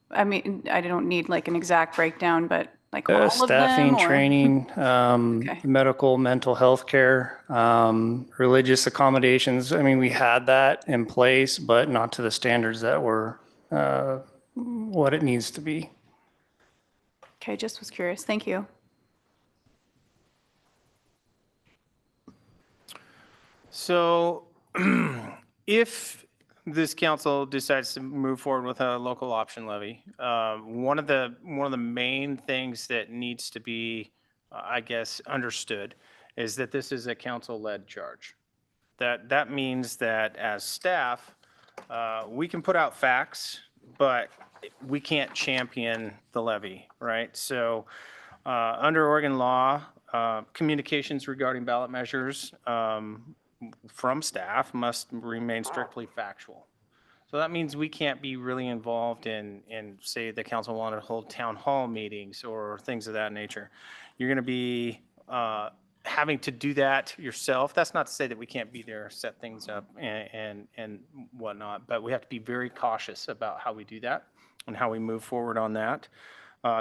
D: I mean, I don't need like an exact breakdown, but like all of them?
I: Staffing,
D: or-
I: training,
D: Okay.
I: medical, mental health care, religious accommodations. I mean, we had that in place, but not to the standards that were what it needs to be.
D: Okay, just was curious. Thank you.
H: So if this council decides to move forward with a local option levy, one of the main things that needs to be, I guess, understood is that this is a council-led charge. That means that as staff, we can put out facts, but we can't champion the levy, right? So under Oregon law, communications regarding ballot measures from staff must remain strictly factual. So that means we can't be really involved in say, the council wanted to hold town hall meetings or things of that nature. You're going to be having to do that yourself. That's not to say that we can't be there, set things up and whatnot, but we have to be very cautious about how we do that and how we move forward on that.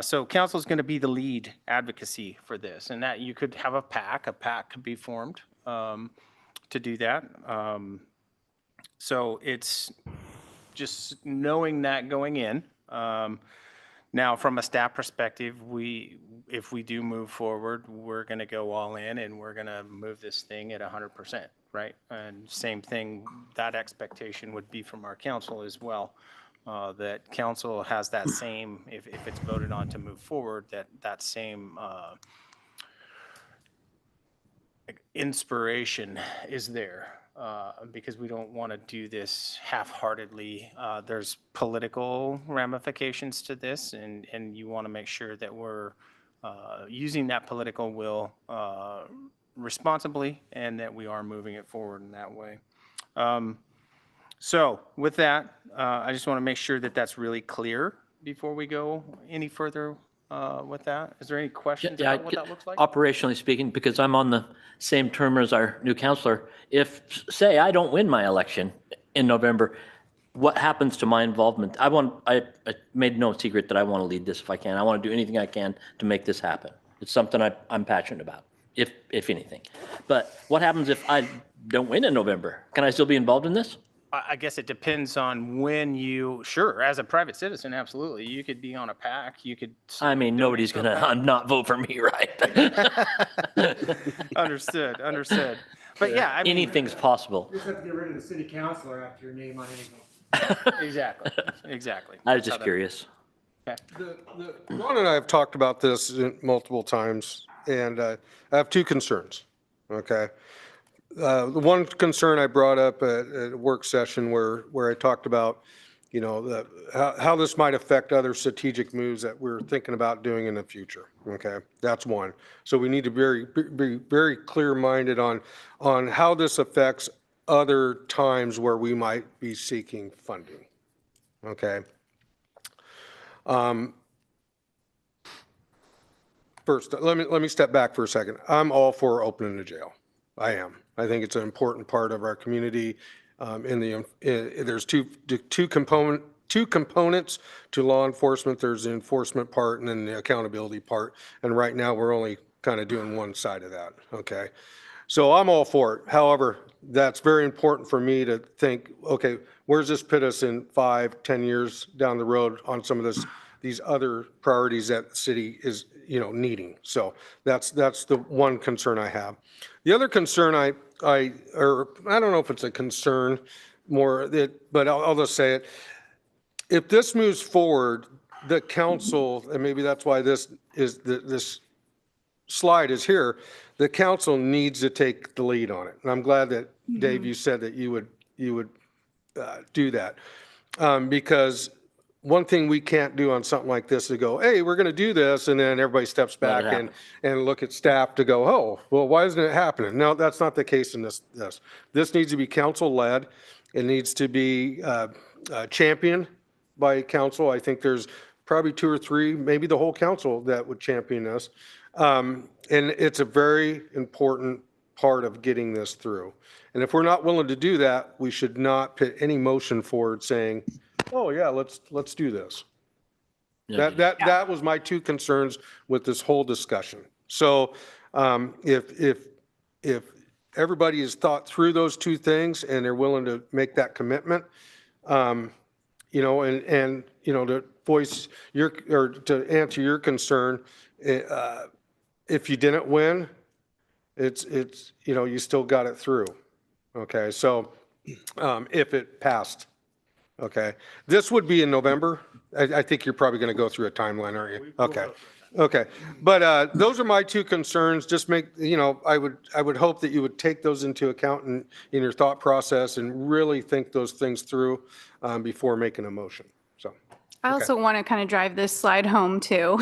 H: So council is going to be the lead advocacy for this, and that you could have a PAC could be formed to do that. So it's just knowing that going in. Now, from a staff perspective, if we do move forward, we're going to go all in and we're going to move this thing at 100%, right? And same thing, that expectation would be from our council as well. That council has that same, if it's voted on to move forward, that same inspiration is there, because we don't want to do this half-heartedly. There's political ramifications to this, and you want to make sure that we're using that political will responsibly and that we are moving it forward in that way. So with that, I just want to make sure that that's really clear before we go any further with that? Is there any questions
A: Yeah,
H: about what that looks like?
A: operationally speaking, because I'm on the same term as our new counselor, if, say, I don't win my election in November, what happens to my involvement? I made no secret that I want to lead this if I can. I want to do anything I can to make this happen. It's something I'm passionate about, if anything. But what happens if I don't win in November? Can I still be involved in this?
H: I guess it depends on when you, sure, as a private citizen, absolutely. You could be on a PAC, you could.
A: I mean, nobody's going to not vote for me, right?
H: Understood. But yeah, I mean.
A: Anything's possible.
J: You just have to get rid of the city councilor after your name on anything.
H: Exactly.
A: I was just curious.
B: Ron and I have talked about this multiple times, and I have two concerns, okay? The one concern I brought up at a work session where I talked about, how this might affect other strategic moves that we're thinking about doing in the future, okay? That's one. So we need to be very clear-minded on how this affects other times where we might be seeking funding, okay? First, let me step back for a second. I'm all for opening the jail. I am. I think it's an important part of our community. There's two components to law enforcement. There's the enforcement part and then the accountability part. And right now we're only kind of doing one side of that. Okay. So I'm all for it. However, that's very important for me to think, okay, where's this put us in 5-10 years down the road on some of these other priorities that the city is, needing. So that's the one concern I have. The other concern I don't know if it's a concern but I'll just say it. If this moves forward, the council, and maybe that's why this slide is here, the council needs to take the lead on it. And I'm glad that, Dave, you said that you would do that. Because one thing we can't do on something like this is go, hey, we're going to do this, and then everybody steps back and look at staff to go, oh, well, why isn't it happening? No, that's not the case in this. This needs to be council-led. It needs to be championed by council. I think there's probably 2 or 3, maybe the whole council that would champion this. And it's a very important part of getting this through. And if we're not willing to do that, we should not put any motion forward saying, oh yeah, let's do this. That was my 2 concerns with this whole discussion. So if everybody has thought through those 2 things and they're willing to make that commitment, and to voice or to answer your concern, if you didn't win, it's you still got it through. Okay, so if it passed. Okay, this would be in November. I think you're probably going to go through a timeline, aren't you? Okay, but those are my 2 concerns. Just make, I would hope that you would take those into account in your thought process and really think those things through before making a motion. So
D: I also want to kind of drive this slide home too,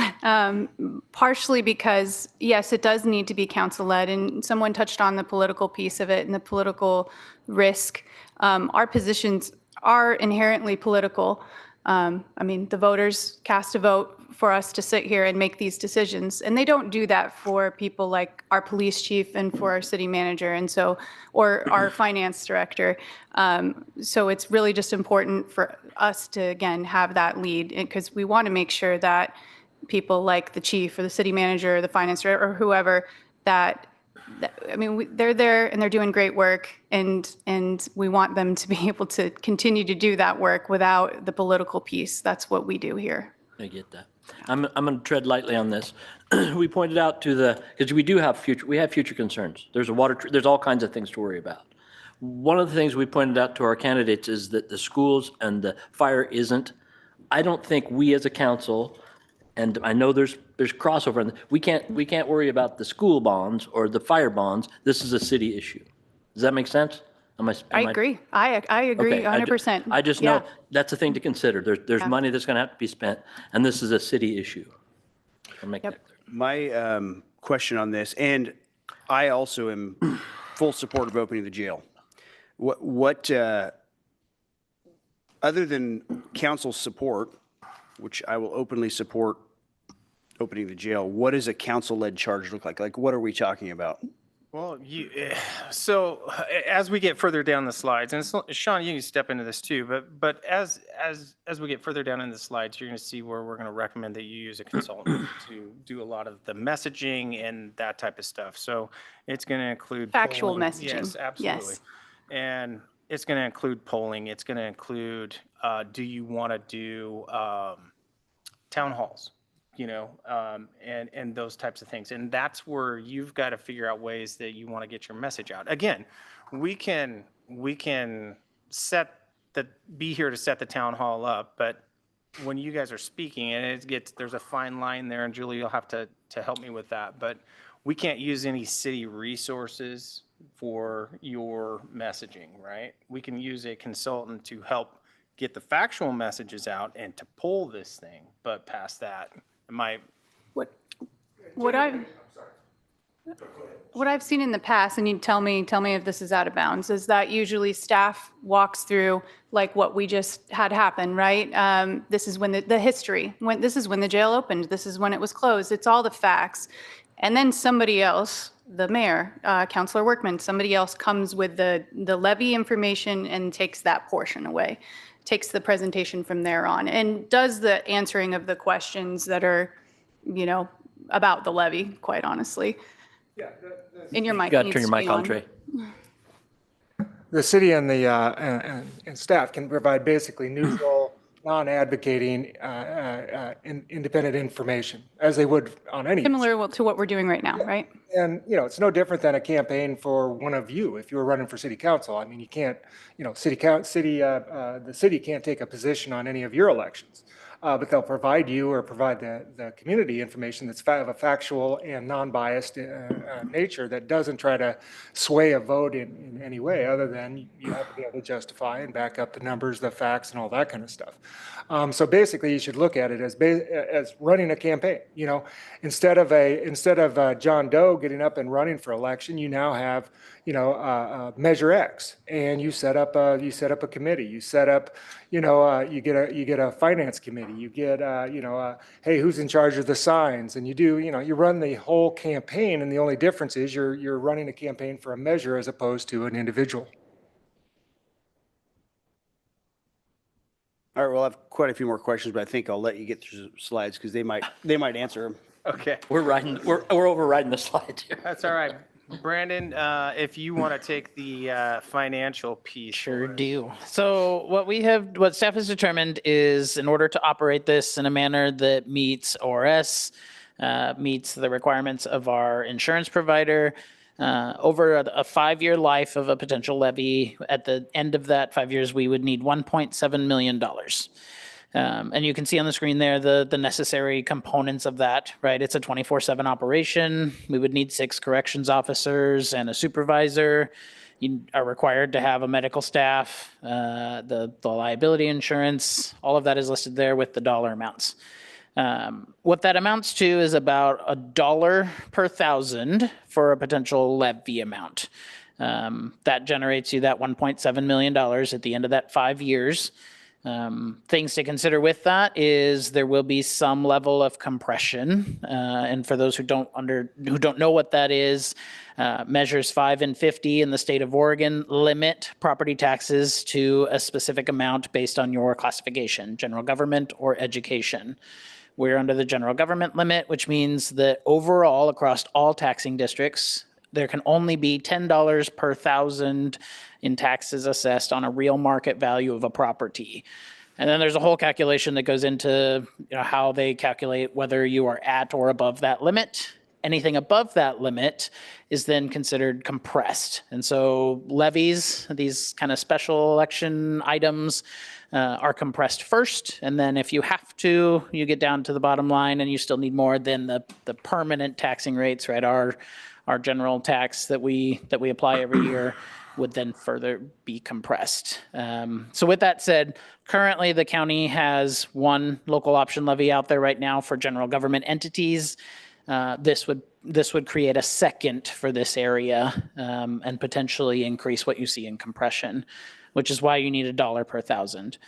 D: partially because, yes, it does need to be council-led, and someone touched on the political piece of it and the political risk. Our positions are inherently political. The voters cast a vote for us to sit here and make these decisions, and they don't do that for people like our police chief and for our city manager, or our finance director. So it's really just important for us to, again, have that lead, because we want to make sure that people like the chief or the city manager or the finance director or whoever they're there and they're doing great work, and we want them to be able to continue to do that work without the political piece. That's what we do here.
A: I get that. I'm going to tread lightly on this. We pointed out because we have future concerns. There's there's all kinds of things to worry about. One of the things we pointed out to our candidates is that the schools and the fire isn't. I don't think we as a council, and I know there's crossover, and we can't worry about the school bonds or the fire bonds. This is a city issue. Does that make sense?
D: I agree. I agree 100%.
A: I just know that's a thing to consider. There's money that's going to have to be spent, and this is a city issue. I'll make that clear.
E: My question on this, and I also am full support of opening the jail. What other than council support, which I will openly support opening the jail, what does a council-led charge look like? Like, what are we talking about?
H: Well, so as we get further down the slides, and Sean, you can step into this too, but as we get further down in the slides, you're going to see where we're going to recommend that you use a consultant to do a lot of the messaging and that type of stuff. So it's going to include
D: Factual
H: polling.
D: messaging.
H: Yes, absolutely.
D: Yes.
H: And it's going to include polling. It's going to include, do you want to do town halls? And those types of things. And that's where you've got to figure out ways that you want to get your message out. Again, we can be here to set the town hall up, but when you guys are speaking, and there's a fine line there, and Julie, you'll have to help me with that, but we can't use any city resources for your messaging, right? We can use a consultant to help get the factual messages out and to pull this thing, but past that,
D: What I've seen in the past, and you tell me if this is out of bounds, is that usually staff walks through like what we just had happen, right? This is when the history, this is when the jail opened, this is when it was closed, it's all the facts. And then somebody else, the mayor, Councilor Workman, somebody else comes with the levy information and takes that portion away, takes the presentation from there on, and does the answering of the questions that are, about the levy, quite honestly. Yeah. In your mic.
A: You got to turn your mic on, Trey.
J: The city and the and staff can provide basically neutral, non-advocating, independent information, as they would on any.
D: Similar to what we're doing right now, right?
J: And, it's no different than a campaign for one of you if you were running for city council. I mean, you can't, the city can't take a position on any of your elections. But they'll provide you or provide the community information that's of a factual and non-biased nature that doesn't try to sway a vote in any way other than you have to be able to justify and back up the numbers, the facts, and all that kind of stuff. So basically, you should look at it as running a campaign. Instead of John Doe getting up and running for election, you now have Measure X, and you set up a committee. You set up, you get a finance committee. You get, hey, who's in charge of the signs? And you run the whole campaign, and the only difference is you're running a campaign for a measure as opposed to an individual.
E: All right, we'll have quite a few more questions, but I think I'll let you get through the slides because they might answer them.
H: Okay.
A: We're overriding the slides here.
H: That's all right. Brandon, if you want to take the financial piece.
K: Sure do. So what staff has determined is in order to operate this in a manner that meets ORS, meets the requirements of our insurance provider, over a 5-year life of a potential levy, at the end of that 5 years, we would need $1.7 million. And you can see on the screen there the necessary components of that, right? It's a 24/7 operation. We would need 6 corrections officers and a supervisor. You are required to have a medical staff, the liability insurance, all of that is listed there with the dollar amounts. What that amounts to is about $1 per thousand for a potential levy amount. That generates you that $1.7 million at the end of that 5 years. Things to consider with that is there will be some level of compression, and for those who don't know what that is, measures 5 and 50 in the state of Oregon limit property taxes to a specific amount based on your classification, general government or education. We're under the general government limit, which means that overall across all taxing districts, there can only be $10 per thousand in taxes assessed on a real market value of a property. And then there's a whole calculation that goes into how they calculate whether you are at or above that limit. Anything above that limit is then considered compressed. And so levies, these kind of special election items, are compressed first. And then if you have to, you get down to the bottom line and you still need more, then the permanent taxing rates, right, our general tax that we apply every year would then further be compressed. So with that said, currently the county has one local option levy out there right now for general government entities. This would create a second for this area and potentially increase what you see in compression, which is why you need $1 per thousand.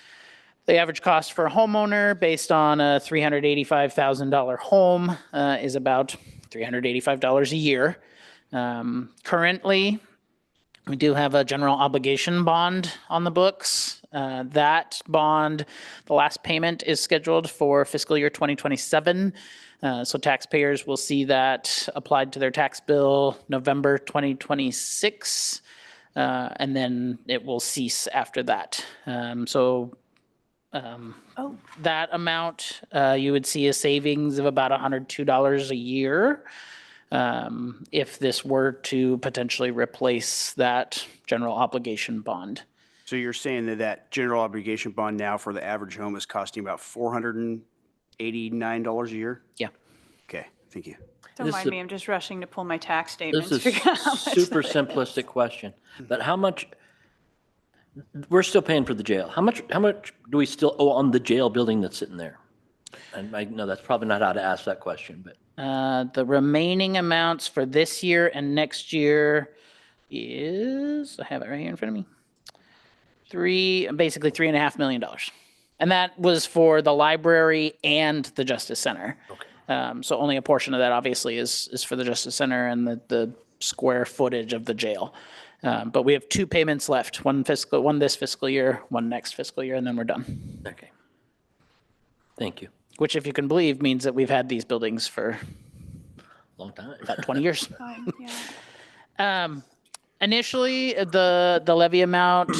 K: The average cost for a homeowner based on a $385,000 home is about $385 a year. Currently, we do have a general obligation bond on the books. That bond, the last payment is scheduled for fiscal year 2027. So taxpayers will see that applied to their tax bill November 2026, and then it will cease after that. That amount, you would see a savings of about $102 a year if this were to potentially replace that general obligation bond.
E: So you're saying that that general obligation bond now for the average home is costing about $489 a year?
K: Yeah.
E: Okay, thank you.
D: Don't
A: This
D: mind
A: is
D: me, I'm just rushing to pull my tax statements.
A: This
D: to
A: is
D: figure out how much
A: super
D: that is.
A: simplistic question, but how much, we're still paying for the jail. How much do we still owe on the jail building that's sitting there? And I know that's probably not how to ask that question, but
K: The remaining amounts for this year and next year is, I have it right here in front of me, basically $3.5 million. And that was for the library and the Justice Center.
A: Okay.
K: So only a portion of that obviously is for the Justice Center and the square footage of the jail. But we have 2 payments left, one this fiscal year, one next fiscal year, and then we're done.
A: okay. Thank you.
K: Which, if you can believe, means that we've had these buildings for
A: Long time.
K: about 20 years.
D: Fine, yeah.
K: Initially, the levy amount,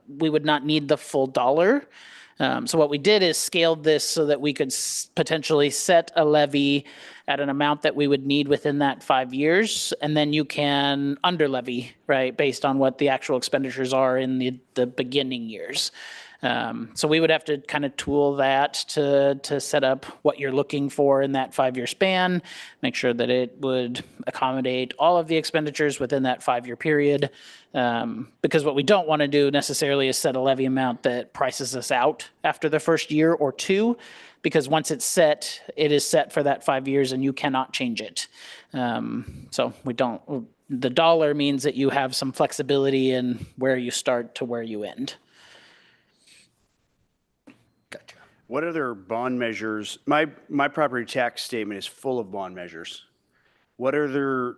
K: we would not need the full dollar. So what we did is scaled this so that we could potentially set a levy at an amount that we would need within that 5 years, and then you can under levy, right, based on what the actual expenditures are in the beginning years. So we would have to kind of tool that to set up what you're looking for in that 5-year span, make sure that it would accommodate all of the expenditures within that 5-year period. Because what we don't want to do necessarily is set a levy amount that prices us out after the first year or 2, because once it's set, it is set for that 5 years and you cannot change it. So the dollar means that you have some flexibility in where you start to where you end.
A: Gotcha.
E: What other bond measures, my property tax statement is full of bond measures. What other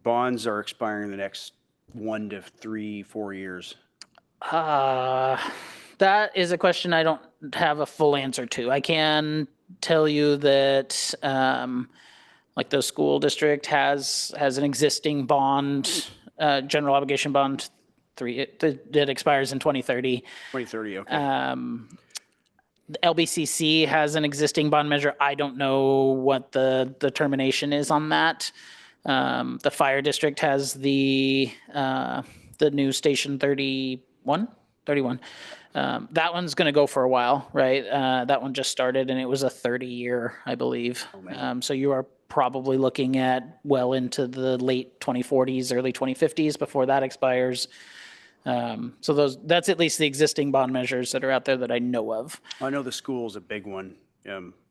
E: bonds are expiring in the next 1 to 3, 4 years?
K: That is a question I don't have a full answer to. I can tell you that, like the school district has an existing bond, general obligation bond, that expires in 2030.
E: 2030, okay.
K: The LBCC has an existing bond measure. I don't know what the termination is on that. The fire district has the new station 31. That one's going to go for a while, right? That one just started and it was a 30-year, I believe. So you are probably looking at well into the late 2040s, early 2050s before that expires. So that's at least the existing bond measures that are out there that I know of.
E: I know the school's a big one,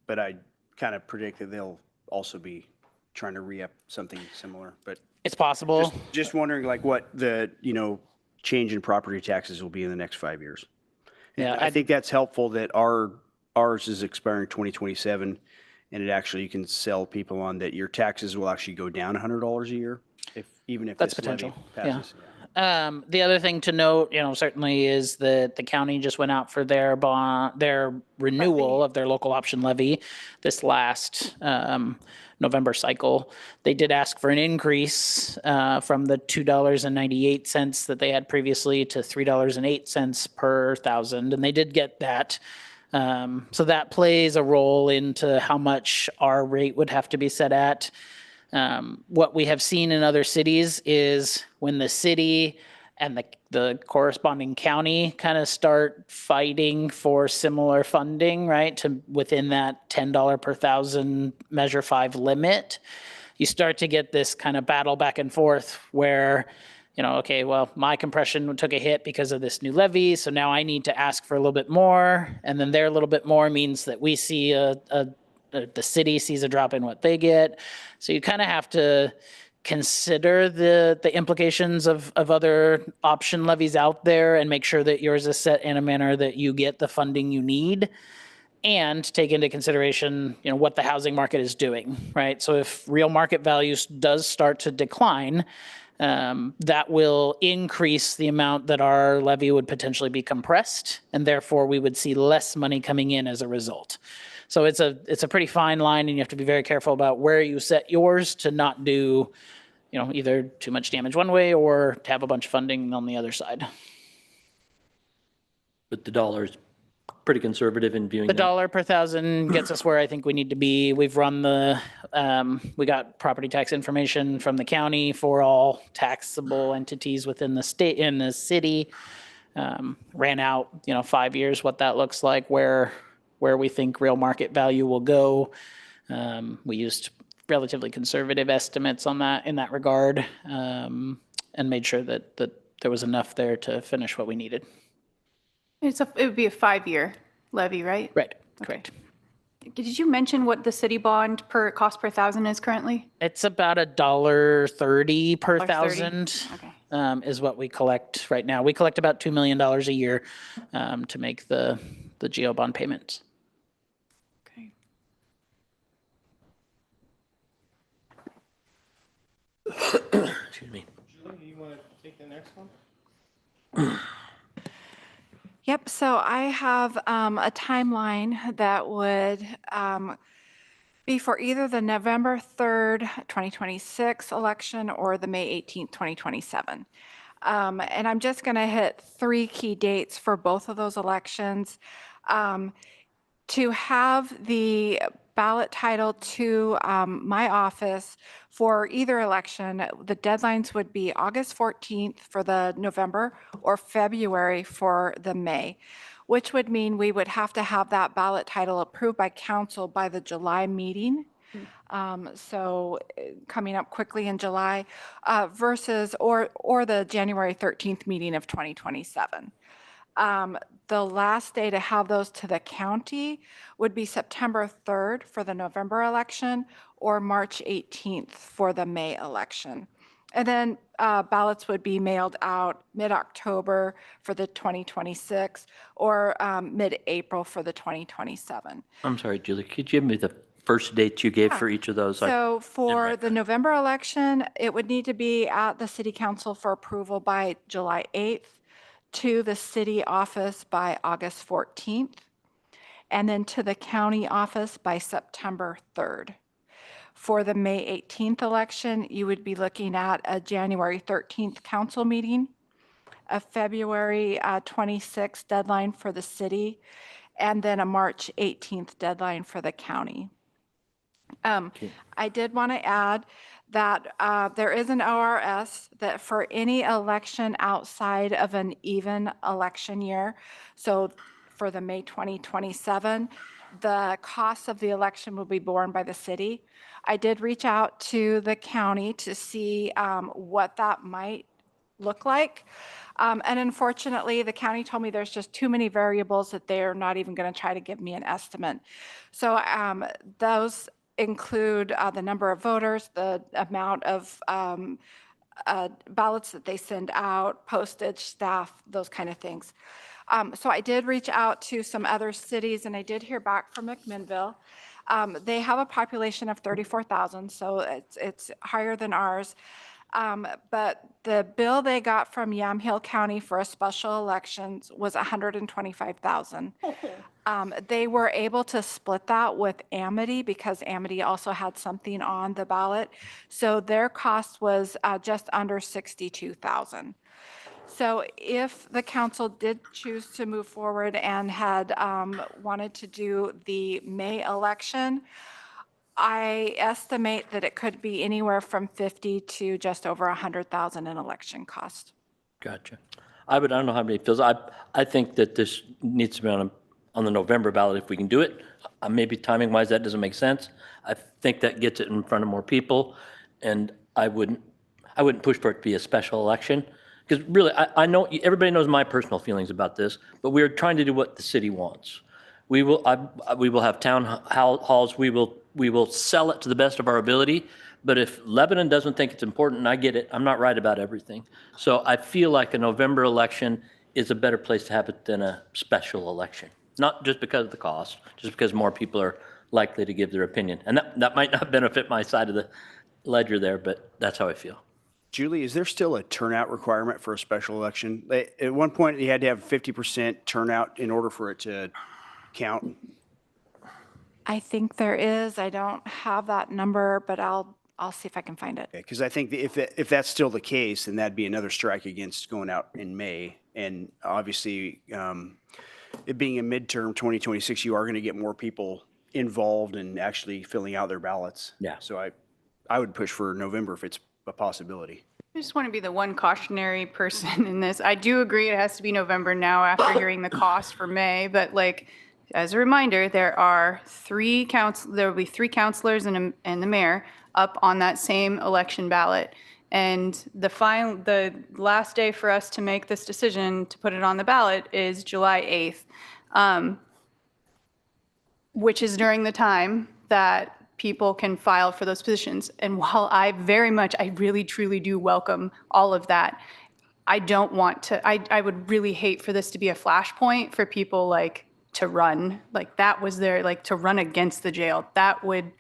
E: but I kind of predict that they'll also be trying to re-up something similar, but
K: It's possible.
E: just wondering like what the, change in property taxes will be in the next 5 years.
K: Yeah,
E: I think that's helpful that ours is expiring 2027, and it actually, you can sell people on that your taxes will actually go down $100 a year, even if
K: That's
E: this levy
K: potential, yeah.
E: passes.
K: The other thing to note, certainly is that the county just went out for their renewal of their local option levy this last November cycle. They did ask for an increase from the $2.98 that they had previously to $3.08 per thousand, and they did get that. So that plays a role into how much our rate would have to be set at. What we have seen in other cities is when the city and the corresponding county kind of start fighting for similar funding, right, to within that $10 per thousand Measure 5 limit, you start to get this kind of battle back and forth where, okay, well, my compression took a hit because of this new levy, so now I need to ask for a little bit more, and then their little bit more means that we see the city sees a drop in what they get. So you kind of have to consider the implications of other option levies out there and make sure that yours is set in a manner that you get the funding you need, and take into consideration, what the housing market is doing, right? So if real market values does start to decline, that will increase the amount that our levy would potentially be compressed, and therefore we would see less money coming in as a result. So it's a pretty fine line, and you have to be very careful about where you set yours to not do, either too much damage one way or to have a bunch of funding on the other side.
A: But the dollar's pretty conservative in viewing
K: The
A: that.
K: dollar per thousand gets us where I think we need to be. We've run we got property tax information from the county for all taxable entities within the state, in the city. Ran out, 5 years, what that looks like, where we think real market value will go. We used relatively conservative estimates on that, in that regard, and made sure that there was enough there to finish what we needed.
D: It would be a 5-year levy, right?
K: Right, correct.
D: Did you mention what the city bond cost per thousand is currently?
K: It's about $1.30 per
D: $1.30?
K: thousand,
D: Okay.
K: is what we collect right now. We collect about $2 million a year to make the GO bond payments.
D: Okay.
A: Excuse me.
H: Julie, you want to take the next one?
C: Yep, so I have a timeline that would be for either the November 3rd, 2026 election or the May 18th, 2027. And I'm just going to hit 3 key dates for both of those elections. To have the ballot title to my office for either election, the deadlines would be August 14th for the November or February for the May, which would mean we would have to have that ballot title approved by council by the July meeting. So coming up quickly in July versus or the January 13th meeting of 2027. The last day to have those to the county would be September 3rd for the November election or March 18th for the May election. And then ballots would be mailed out mid-October for the 2026 or mid-April for the 2027.
A: I'm sorry, Julie, could you give me the first dates you gave for each of those?
C: So for the November election, it would need to be at the city council for approval by July 8th, to the city office by August 14th, and then to the county office by September 3rd. For the May 18th election, you would be looking at a January 13th council meeting, a February 26th deadline for the city, and then a March 18th deadline for the county. I did want to add that there is an ORS that for any election outside of an even election year, so for the May 2027, the cost of the election will be borne by the city. I did reach out to the county to see what that might look like. And unfortunately, the county told me there's just too many variables that they're not even going to try to give me an estimate. So those include the number of voters, the amount of ballots that they send out, postage, staff, those kind of things. So I did reach out to some other cities, and I did hear back from McMinnville. They have a population of 34,000, so it's higher than ours. But the bill they got from Yamhill County for a special elections was 125,000. They were able to split that with Amity because Amity also had something on the ballot. So their cost was just under 62,000. So if the council did choose to move forward and had wanted to do the May election, I estimate that it could be anywhere from 50 to just over 100,000 in election cost.
A: Gotcha. I don't know how many feels. I think that this needs to be on the November ballot if we can do it. Maybe timing wise, that doesn't make sense. I think that gets it in front of more people, and I wouldn't push for it to be a special election. Because really, I know everybody knows my personal feelings about this, but we're trying to do what the city wants. We will have town halls. We will we will sell it to the best of our ability. But if Lebanon doesn't think it's important, I get it. I'm not right about everything. So I feel like a November election is a better place to have it than a special election. Not just because of the cost, just because more people are likely to give their opinion. And that might not benefit my side of the ledger there, but that's how I feel.
E: Julie, is there still a turnout requirement for a special election? At one point, you had to have 50% turnout in order for it to count.
C: I think there is. I don't have that number, but I'll see if I can find it.
E: Because I think if that's still the case, then that'd be another strike against going out in May. And obviously, it being a midterm 2026, you are going to get more people involved in actually filling out their ballots.
A: Yeah.
E: So I would push for November if it's a possibility.
D: I just want to be the one cautionary person in this. I do agree it has to be November now after hearing the cost for May, but like, as a reminder, there will be 3 counselors and the mayor up on that same election ballot. And the last day for us to make this decision to put it on the ballot is July 8th, which is during the time that people can file for those positions. And while I really, truly do welcome all of that, I don't want to, I would really hate for this to be a flashpoint for people like to run, like that was their, like to run against the jail. That would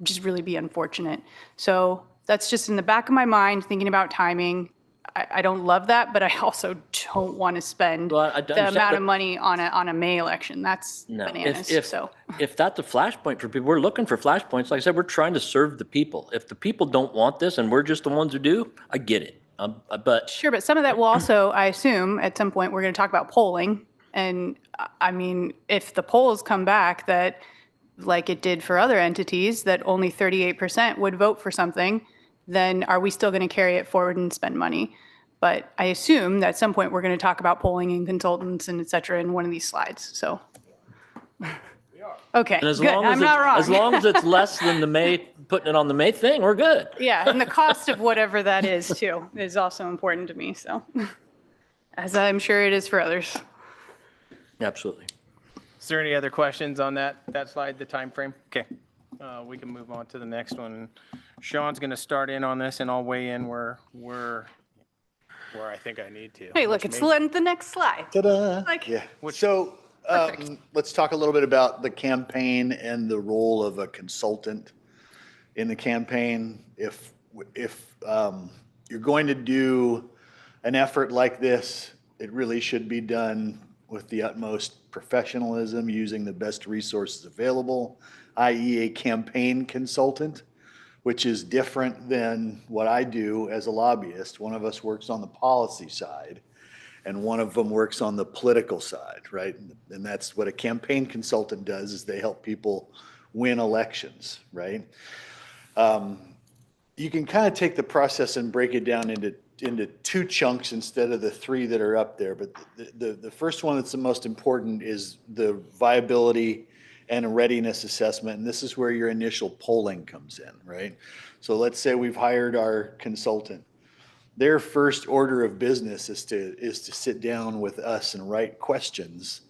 D: just really be unfortunate. So that's just in the back of my mind, thinking about timing. I don't love that, but I also don't want to spend
A: Well, I
D: the
A: understand,
D: amount
A: but-
D: of money on a May election. That's
A: No,
D: bananas, so.
A: if that's a flashpoint for people, we're looking for flashpoints. Like I said, we're trying to serve the people. If the people don't want this and we're just the ones who do, I get it. But
D: Sure, but some of that will also, I assume, at some point, we're going to talk about polling. And I mean, if the polls come back that, like it did for other entities, that only 38% would vote for something, then are we still going to carry it forward and spend money? But I assume that at some point, we're going to talk about polling and consultants and et cetera in one of these slides, so. Okay,
A: and as
D: good,
A: long as
D: I'm not wrong.
A: as long as it's less than the May, putting it on the May thing, we're good.
D: Yeah, and the cost of whatever that is too is also important to me, so. As I'm sure it is for others.
A: Absolutely.
H: Is there any other questions on that slide, the time frame? Okay, we can move on to the next one. Sean's going to start in on this, and I'll weigh in where I think I need to.
D: Hey, look, it's the next slide.
L: Ta-da.
D: Like-
L: Yeah. So let's talk a little bit about the campaign and the role of a consultant in the campaign. If you're going to do an effort like this, it really should be done with the utmost professionalism, using the best resources available, i.e. a campaign consultant, which is different than what I do as a lobbyist. One of us works on the policy side, and one of them works on the political side, right? And that's what a campaign consultant does, is they help people win elections, right? You can kind of take the process and break it down into 2 chunks instead of the 3 that are up there. But the first one that's the most important is the viability and readiness assessment. And this is where your initial polling comes in, right? So let's say we've hired our consultant. Their first order of business is to sit down with us and write questions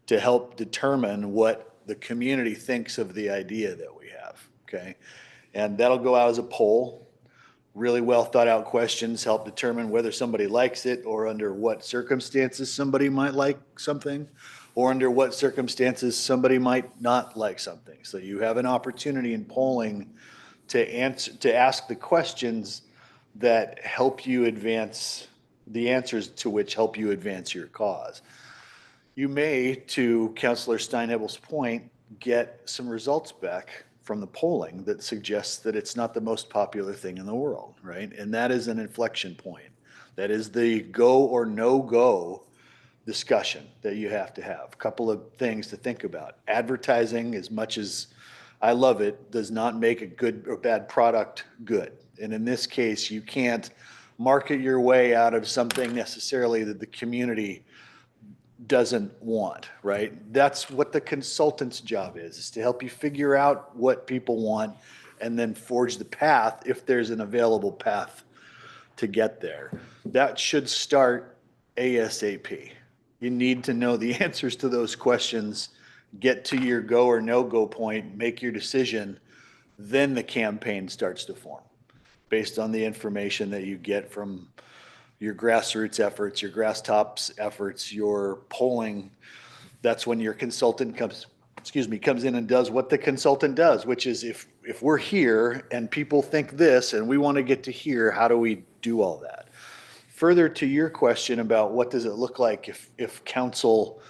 L: to help determine what the community thinks of the idea that we have, okay? And that'll go out as a poll. Really well thought out questions help determine whether somebody likes it, or under what circumstances somebody might like something, or under what circumstances somebody might not like something. So you have an opportunity in polling to ask the questions that help you advance, the answers to which help you advance your cause. You may, to Councilor Steinhebel's point, get some results back from the polling that suggests that it's not the most popular thing in the world, right? And that is an inflection point. That is the go or no go discussion that you have to have. A couple of things to think about. Advertising, as much as I love it, does not make a good or bad product good. And in this case, you can't market your way out of something necessarily that the community doesn't want, right? That's what the consultant's job is to help you figure out what people want and then forge the path if there's an available path to get there. That should start ASAP. You need to know the answers to those questions, get to your go or no go point, make your decision then the campaign starts to form based on the information that you get from your grassroots efforts, your grass tops efforts, your polling. That's when your consultant comes in and does what the consultant does, which is if we're here and people think this and we want to get to here, how do we do all that? Further to your question about what does it look like if council's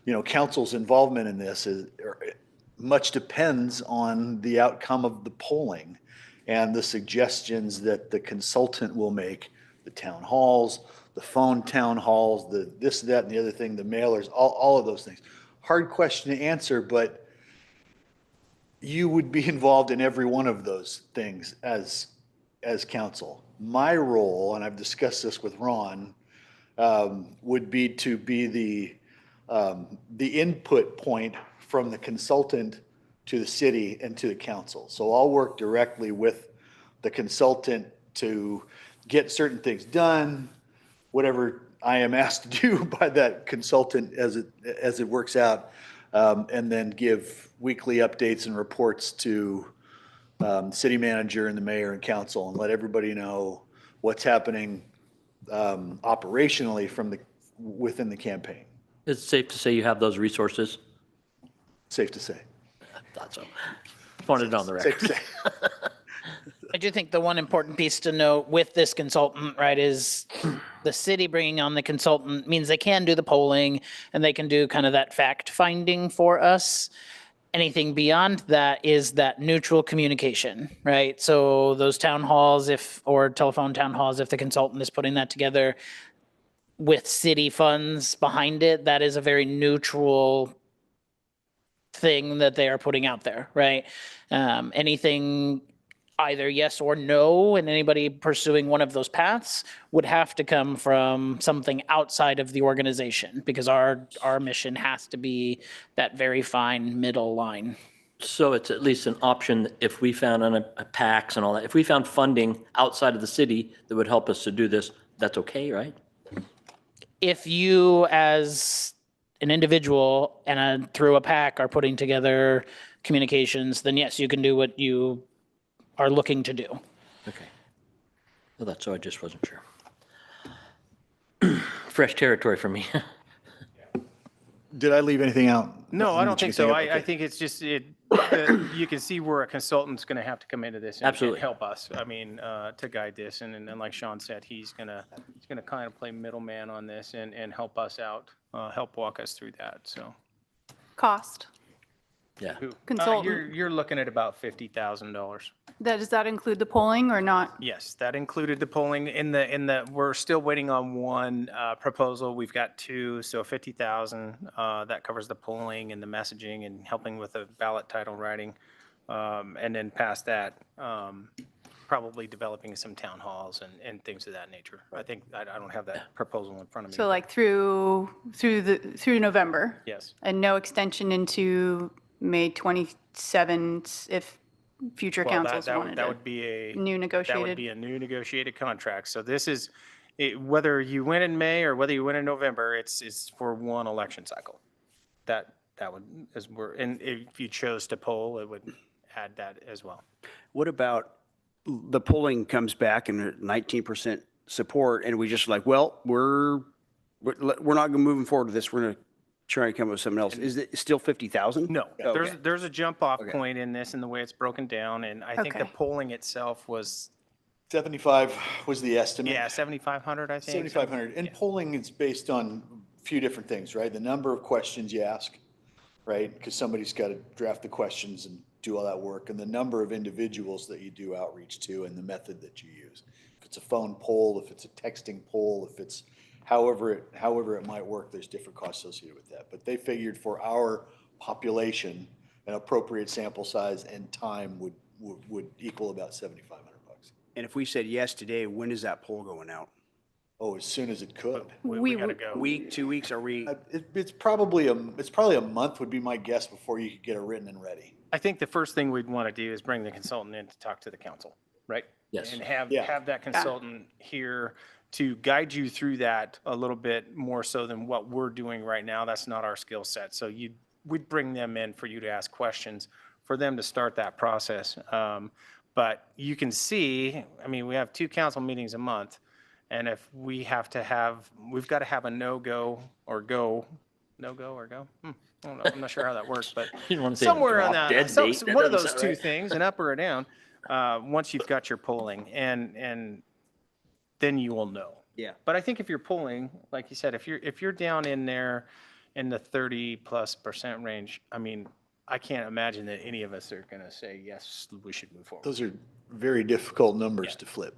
L: involvement in this is much depends on the outcome of the polling and the suggestions that the consultant will make, the town halls, the phone town halls, the this, that, and the other thing, the mailers, all of those things. Hard question to answer, but you would be involved in every one of those things as council. My role, and I've discussed this with Ron, would be to be the input point from the consultant to the city and to the council. So I'll work directly with the consultant to get certain things done, whatever I am asked to do by that consultant as it works out, and then give weekly updates and reports to city manager and the mayor and council, and let everybody know what's happening operationally within the campaign.
A: It's safe to say you have those resources?
L: Safe to say.
A: I thought so. Just wanted it on the record.
L: Safe to say.
K: I do think the one important piece to note with this consultant, right, is the city bringing on the consultant means they can do the polling and they can do kind of that fact finding for us. Anything beyond that is that neutral communication, right? So those town halls, or telephone town halls, if the consultant is putting that together with city funds behind it, that is a very neutral thing that they are putting out there, right? Anything either yes or no, and anybody pursuing one of those paths would have to come from something outside of the organization, because our mission has to be that very fine middle line.
A: So it's at least an option if we found on a PACs and all that, if we found funding outside of the city that would help us to do this, that's okay, right?
K: If you as an individual and through a PAC are putting together communications, then yes, you can do what you are looking to do.
A: Okay. Well, that's so I just wasn't sure. Fresh territory for me.
L: Did I leave anything out?
H: No, I don't think so.
L: Okay.
H: I think it's just, you can see where a consultant's going to have to come into this and
A: Absolutely.
H: help us. I mean, to guide this. And like Sean said, he's going to kind of play middleman on this and help us out, help walk us through that. So.
D: Cost.
A: Yeah.
D: Consultant.
H: You're looking at about $50,000.
D: Does that include the polling or not?
H: Yes, that included the polling. We're still waiting on one proposal. We've got two, so 50,000. That covers the polling and the messaging and helping with the ballot title writing. And then past that, probably developing some town halls and things of that nature. I think I don't have that proposal in front of me.
D: So like through November?
H: Yes.
D: And no extension into May 27th if future
H: Well,
D: councils wanted
H: that
D: to?
H: would be a
D: New negotiated?
H: That would be a new negotiated contract. So this is, whether you win in May or whether you win in November, it's for one election cycle. That would, and if you chose to poll, it would add that as well.
E: What about the polling comes back and 19% support, and we just like, well, we're not moving forward with this. We're going to try and come up with something else. Is it still 50,000?
H: No,
E: Okay.
H: there's a jump off
E: Okay.
H: point in this and the way it's broken down. And I think the
D: Okay.
H: polling itself was,
L: 75 was the estimate.
H: 7,500, I think.
L: 7,500. And polling is based on a few different things, right? The number of questions you ask, right? Because somebody's got to draft the questions and do all that work, and the number of individuals that you do outreach to and the method that you use. If it's a phone poll, if it's a texting poll, if it's however it might work, there's different costs associated with that. But they figured for our population, an appropriate sample size and time would equal about $7,500.
E: And if we said yes today, when is that poll going out?
L: Oh, as soon as it could.
H: We got to go.
E: Week, 2 weeks? Are we?
L: It's probably a month would be my guess before you could get it written and ready.
H: I think the first thing we'd want to do is bring the consultant in to talk to the council, right?
A: Yes.
H: And have
L: Yeah.
H: that consultant here to guide you through that a little bit more so than what we're doing right now. That's not our skill set. So we'd bring them in for you to ask questions for them to start that process. But you can see, I mean, we have 2 council meetings a month. And if we have to have, we've got to have a no-go or go. I don't know. I'm not sure how that works, but
A: You don't want to say
H: somewhere on
A: drop
H: that,
A: dead date. That
H: one of
A: doesn't
H: those
A: sound
H: two
A: right.
H: things, an up or a down, once you've got your polling, and then you will know.
E: Yeah.
H: But I think if you're polling, like you said, if you're down in there in the 30+% range, I mean, I can't imagine that any of us are going to say, yes, we should move forward.
L: Those are very difficult numbers to flip.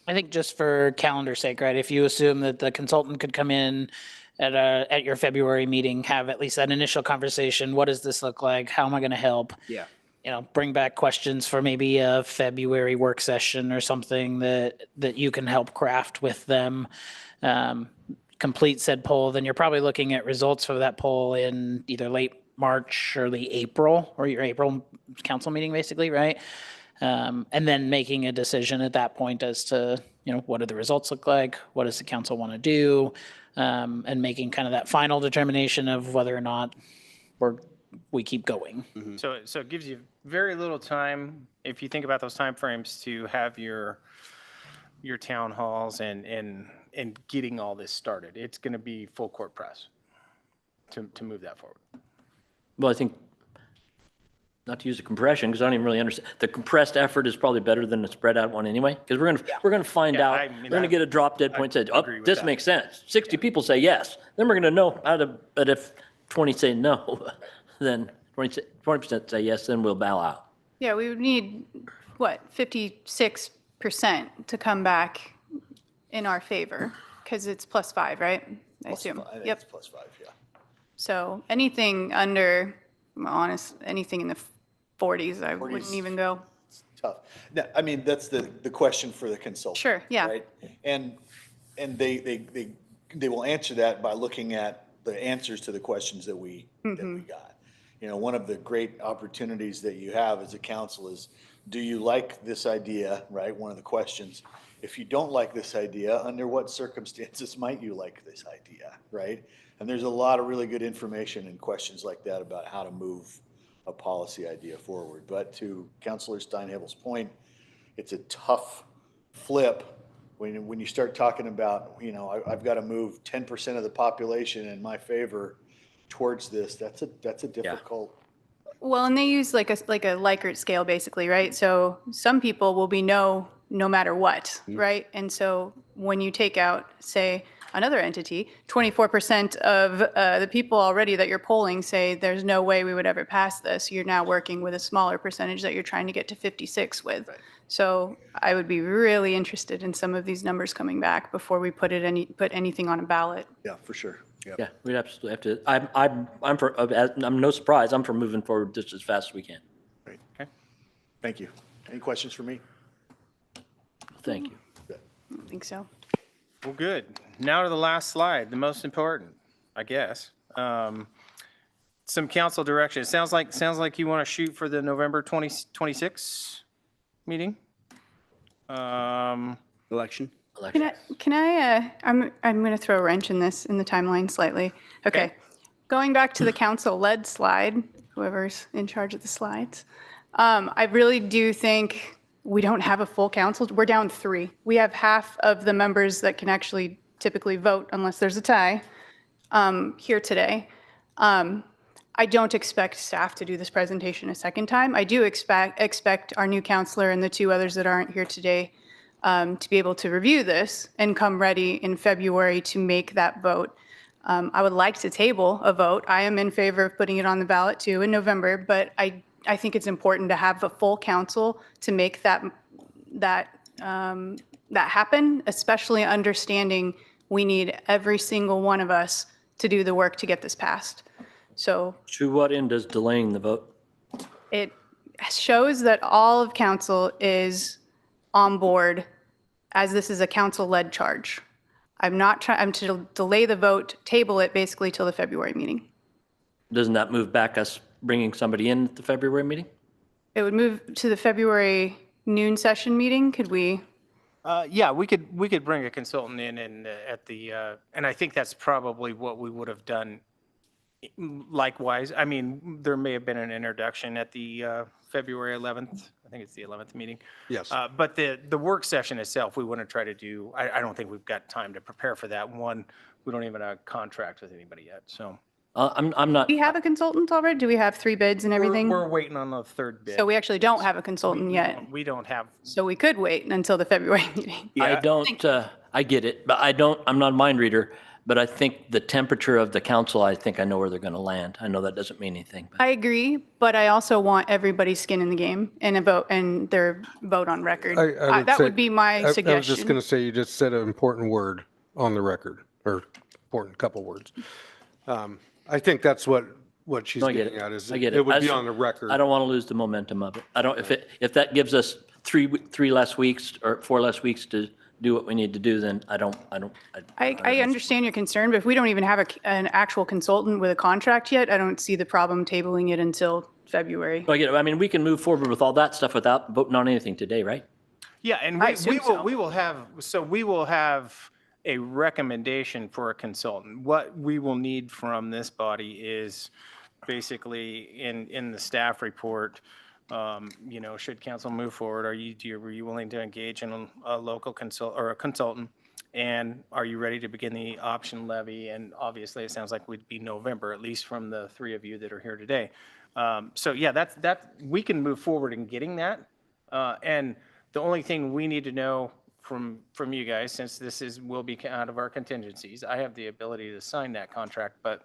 K: I think just for calendar sake, right? If you assume that the consultant could come in at your February meeting, have at least that initial conversation. What does this look like? How am I going to help?
E: Yeah.
K: You know, bring back questions for maybe a February work session or something that you can help craft with them. Complete said poll, then you're probably looking at results for that poll in either late March, early April, or your April council meeting, basically, right? And then making a decision at that point as to, you know, what do the results look like? What does the council want to do? And making kind of that final determination of whether or not we keep going.
H: So it gives you very little time, if you think about those timeframes, to have your town halls and getting all this started. It's going to be full court press to move that forward.
A: Well, I think, not to use a compression, because I don't even really understand, the compressed effort is probably better than the spread out one anyway, because we're gonna find
H: Yeah,
A: out,
H: I mean,
A: we're gonna get a drop dead point, say, oh,
H: agree with
A: this
H: that.
A: makes sense. 60 people say yes, then we're gonna know how to, but if 20 say no, then 20% say yes, then we'll bow out.
D: Yeah, we would need, what, 56% to come back in our favor, because it's +5, right? I assume.
L: I think
D: Yep.
L: it's +5, yeah.
D: So anything under, anything in the 40s, I wouldn't
L: 40s.
D: even go.
L: Tough. Now, I mean, that's the question for the consultant.
D: Sure, yeah.
L: Right? And they will answer that by looking at the answers to the questions that we got. You know, one of the great opportunities that you have as a council is, do you like this idea, right? One of the questions. If you don't like this idea, under what circumstances might you like this idea, right? And there's a lot of really good information and questions like that about how to move a policy idea forward. But to Councilor Steinhabel's point, it's a tough flip when you start talking about, you know, I've got to move 10% of the population in my favor towards this. That's a difficult.
D: Well, and they use like a Likert scale basically, right? So some people will be no matter what, right? And so when you take out, say, another entity, 24% of the people already that you're polling say there's no way we would ever pass this. You're now working with a smaller percentage that you're trying to get to 56 with.
L: Right.
D: So I would be really interested in some of these numbers coming back before we put anything on a ballot.
L: Yeah, for sure. Yeah.
A: Yeah, we'd absolutely have to, I'm no surprise, I'm for moving forward just as fast as we can.
L: Great. Okay. Thank you. Any questions for me?
A: Thank you.
D: I don't think so.
H: Well, good. Now to the last slide, the most important, I guess. Some council direction. It sounds like you want to shoot for the November 2026 meeting.
E: Election.
D: I'm going to throw a wrench in the timeline slightly. Okay. Going back to the council-led slide, whoever's in charge of the slides. I really do think we don't have a full council. We're down 3. We have half of the members that can actually typically vote unless there's a tie here today. I don't expect staff to do this presentation a second time. I do expect our new counselor and the 2 others that aren't here today to be able to review this and come ready in February to make that vote. I would like to table a vote. I am in favor of putting it on the ballot too in November, but I think it's important to have a full council to make that happen, especially understanding we need every single one of us to do the work to get this passed. So
A: To what end does delaying the vote?
D: it shows that all of council is on board as this is a council-led charge. I'm to delay the vote, table it basically till the February meeting.
A: Doesn't that move back us bringing somebody in at the February meeting?
D: It would move to the February noon session meeting. Could we?
H: Yeah, we could bring a consultant in and and I think that's probably what we would have done Likewise, I mean, there may have been an introduction at the February 11th, I think it's the 11th meeting.
B: Yes.
H: But the work session itself, we want to try to do, I don't think we've got time to prepare for that. One, we don't even have a contract with anybody yet, so.
A: I'm not,
D: Do we have a consultant already? Do we have 3 bids and everything?
H: We're waiting on the third bid.
D: So we actually don't have a consultant yet.
H: We don't have,
D: So we could wait until the February meeting.
A: I don't, I get it, but I'm not a mind reader, but I think the temperature of the council, I think I know where they're going to land. I know that doesn't mean anything, but
D: I agree, but I also want everybody's skin in the game and a vote and their vote on record. That
B: say-
D: would be my
B: I was just going
D: suggestion.
B: to say, you just said an important word on the record, or important couple words. I think that's what she's
A: No, I get
B: getting
A: it.
B: at, is
A: I get it.
B: it would
A: I
B: be
A: just-
B: on the record.
A: I don't want to lose the momentum of it. I don't, if that gives us three less weeks or 4 less weeks to do what we need to do, then I
D: understand your concern, but if we don't even have an actual consultant with a contract yet, I don't see the problem tabling it until February.
A: I get it. I mean, we can move forward with all that stuff without voting on anything today, right?
H: yeah, and
D: I assume so.
H: we will have a recommendation for a consultant. What we will need from this body is basically in the staff report, should council move forward, are you willing to engage in a local consultant? And are you ready to begin the option levy? And obviously, it sounds like we'd be November, at least from the 3 of you that are here today. So yeah, we can move forward in getting that. And the only thing we need to know from you guys, since this will be out of our contingencies, I have the ability to sign that contract, but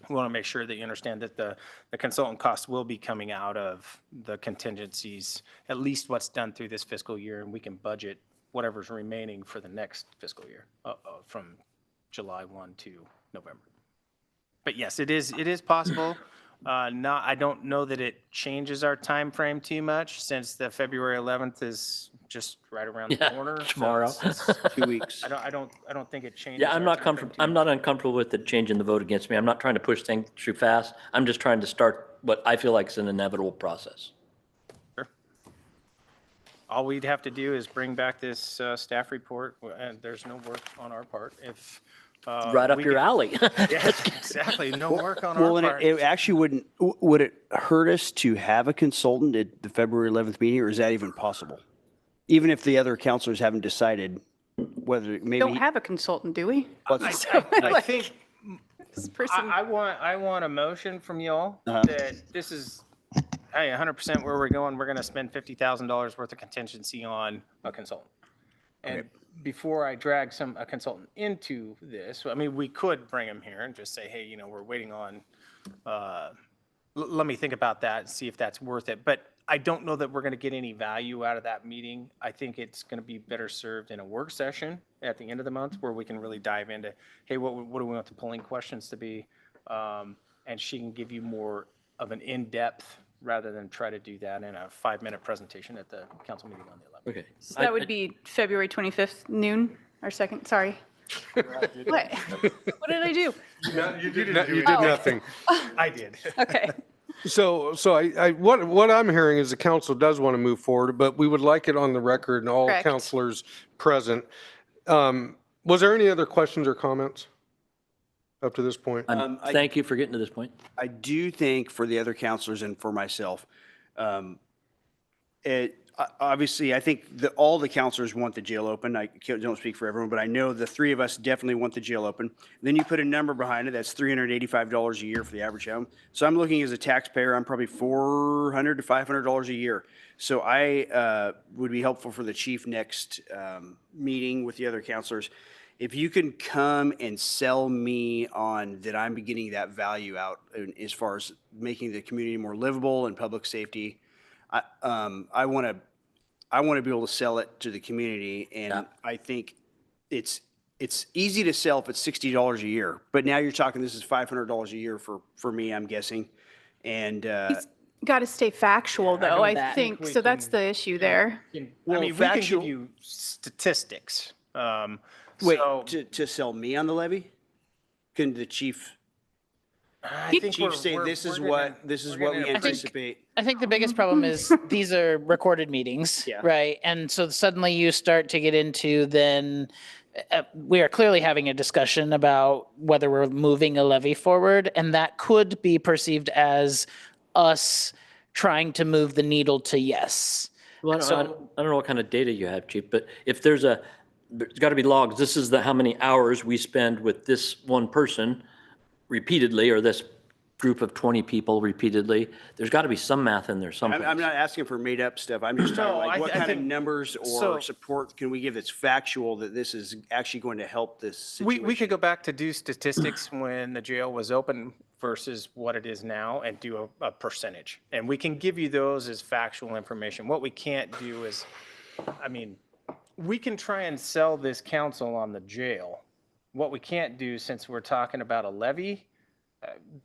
H: we want to make sure that you understand that the consultant costs will be coming out of the contingencies, at least what's done through this fiscal year, and we can budget whatever's remaining for the next fiscal year from July 1 to November. But yes, it is possible. I don't know that it changes our time frame too much, since the February 11th is just right around the corner. so
A: Tomorrow.
H: it's
E: 2 weeks.
H: I don't think it changes.
A: Yeah, I'm
H: our
A: not
H: timeframe
A: comfortable,
H: too
A: I'm
H: much.
A: not uncomfortable with it changing the vote against me. I'm not trying to push things through fast. I'm just trying to start what I feel like is an inevitable process.
H: All we'd have to do is bring back this staff report, and there's no work on our part. If
A: Right up
H: we
A: your
H: could-
A: alley.
H: Yeah, exactly. No work on
E: Well,
H: our
E: and
H: part.
E: it actually would it hurt us to have a consultant at the February 11th meeting, or is that even possible? Even if the other counselors haven't decided whether
D: We
E: maybe.
D: don't have a consultant, do we?
H: I think
D: This person,
H: I want a motion from y'all
E: Uh-huh.
H: that this is, hey, 100% where we're going. We're going to spend $50,000 worth of contingency on a consultant. And before I drag a consultant into this, I mean, we could bring him here and just say, hey, we're waiting on, let me think about that and see if that's worth it. But I don't know that we're going to get any value out of that meeting. I think it's going to be better served in a work session at the end of the month, where we can really dive into, hey, what do we want the polling questions to be? And she can give you more of an in-depth, rather than try to do that in a 5-minute presentation at the council meeting on the 11th.
A: Okay.
D: so that would be February 25th noon, or second, sorry. What? What did I do?
B: You did nothing.
H: I did.
D: Okay.
B: So what I'm hearing is the council does want to move forward, but we would like it on the record and all
D: Correct.
B: counselors present. Was there any other questions or comments up to this point?
A: Thank you for getting to this point.
E: I do think for the other counselors and for myself, obviously, I think that all the counselors want the jail open. I don't speak for everyone, but I know the 3 of us definitely want the jail open. Then you put a number behind it, that's $385 a year for the average home. So I'm looking as a taxpayer, I'm probably $400 to $500 a year. So I would be helpful for the chief next meeting with the other counselors. If you can come and sell me on that I'm getting that value out as far as making the community more livable and public safety, I want to be able to sell it to the community, and
A: Yeah.
E: I think it's easy to sell if it's $60 a year. But now you're talking, this is $500 a year for me, I'm guessing, and
D: Got to stay factual, though, I
H: don't
D: think.
H: think we
D: So that's
H: can-
D: the issue there.
E: Well,
H: I mean, we
E: factual-
H: can give you statistics.
E: wait,
H: So
E: to sell me on the levy? Can the chief
H: I think
E: chief say this is what we anticipate?
K: I think the biggest problem is these are recorded meetings,
E: Yeah.
K: right? And so suddenly you start to get into then we are clearly having a discussion about whether we're moving a levy forward, and that could be perceived as us trying to move the needle to yes.
A: Well,
K: So-
A: I don't know what kind of data you have, Chief, but if there's got to be logs. This is how many hours we spend with this one person repeatedly, or this group of 20 people repeatedly. There's got to be some math in there someplace.
E: I'm not asking for made up stuff. I'm just talking
H: No,
E: like
H: I
E: what
H: think-
E: kind of numbers or
H: so-
E: support can we give that's factual that this is actually going to help this situation?
H: We could go back to do statistics when the jail was open versus what it is now and do a percentage. And we can give you those as factual information. What we can't do is, I mean, we can try and sell this council on the jail. What we can't do, since we're talking about a levy,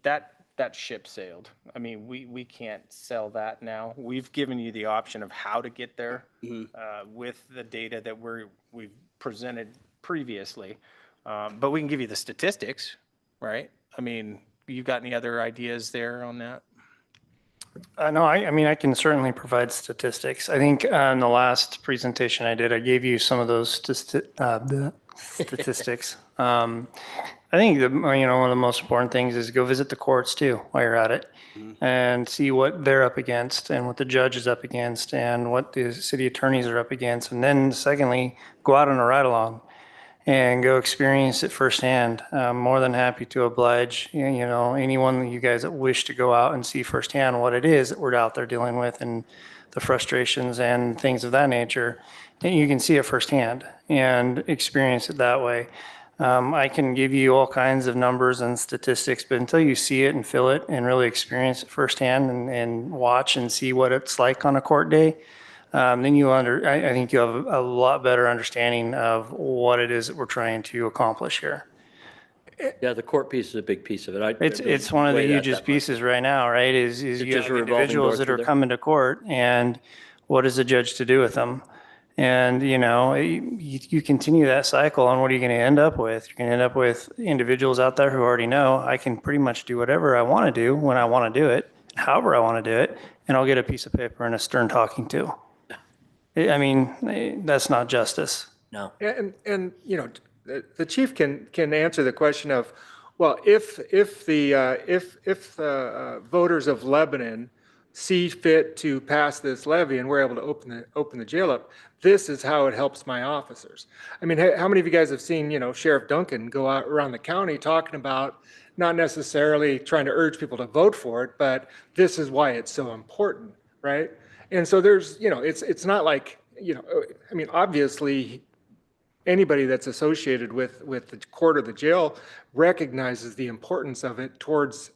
H: that ship sailed. I mean, we can't sell that now. We've given you the option of how to get there with the data that we've presented previously. But we can give you the statistics, right? I mean, you got any other ideas there on that?
I: No, I mean, I can certainly provide statistics. I think in the last presentation I did, I gave you some of those statistics. I think one of the most important things is go visit the courts too while you're at it and see what they're up against and what the judge is up against and what the city attorneys are up against. And then secondly, go out on a ride along and go experience it firsthand. I'm more than happy to oblige, anyone of you guys that wish to go out and see firsthand what it is that we're out there dealing with and the frustrations and things of that nature. And you can see it firsthand and experience it that way. I can give you all kinds of numbers and statistics, but until you see it and feel it and really experience it firsthand and watch and see what it's like on a court day, then I think you have a lot better understanding of what it is that we're trying to accomplish here.
A: Yeah, the court piece is a big piece of it.
I: It's one of the hugest pieces right now, right? Is you
A: just
I: have
A: a revolving
I: individuals
A: door
I: that
A: through
I: are
A: there.
I: coming to court, and what is the judge to do with them? And you continue that cycle, and what are you going to end up with? You're going to end up with individuals out there who already know I can pretty much do whatever I want to do when I want to do it, however I want to do it, and I'll get a piece of paper and a stern talking to. I mean, that's not justice.
A: No.
J: And the chief can answer the question of, well, if the voters of Lebanon see fit to pass this levy and we're able to open the jail up, this is how it helps my officers. I mean, how many of you guys have seen, Sheriff Duncan go out around the county talking about not necessarily trying to urge people to vote for it, but this is why it's so important, right? And so there's, it's not like, I mean, obviously anybody that's associated with the court or the jail recognizes the importance of it towards,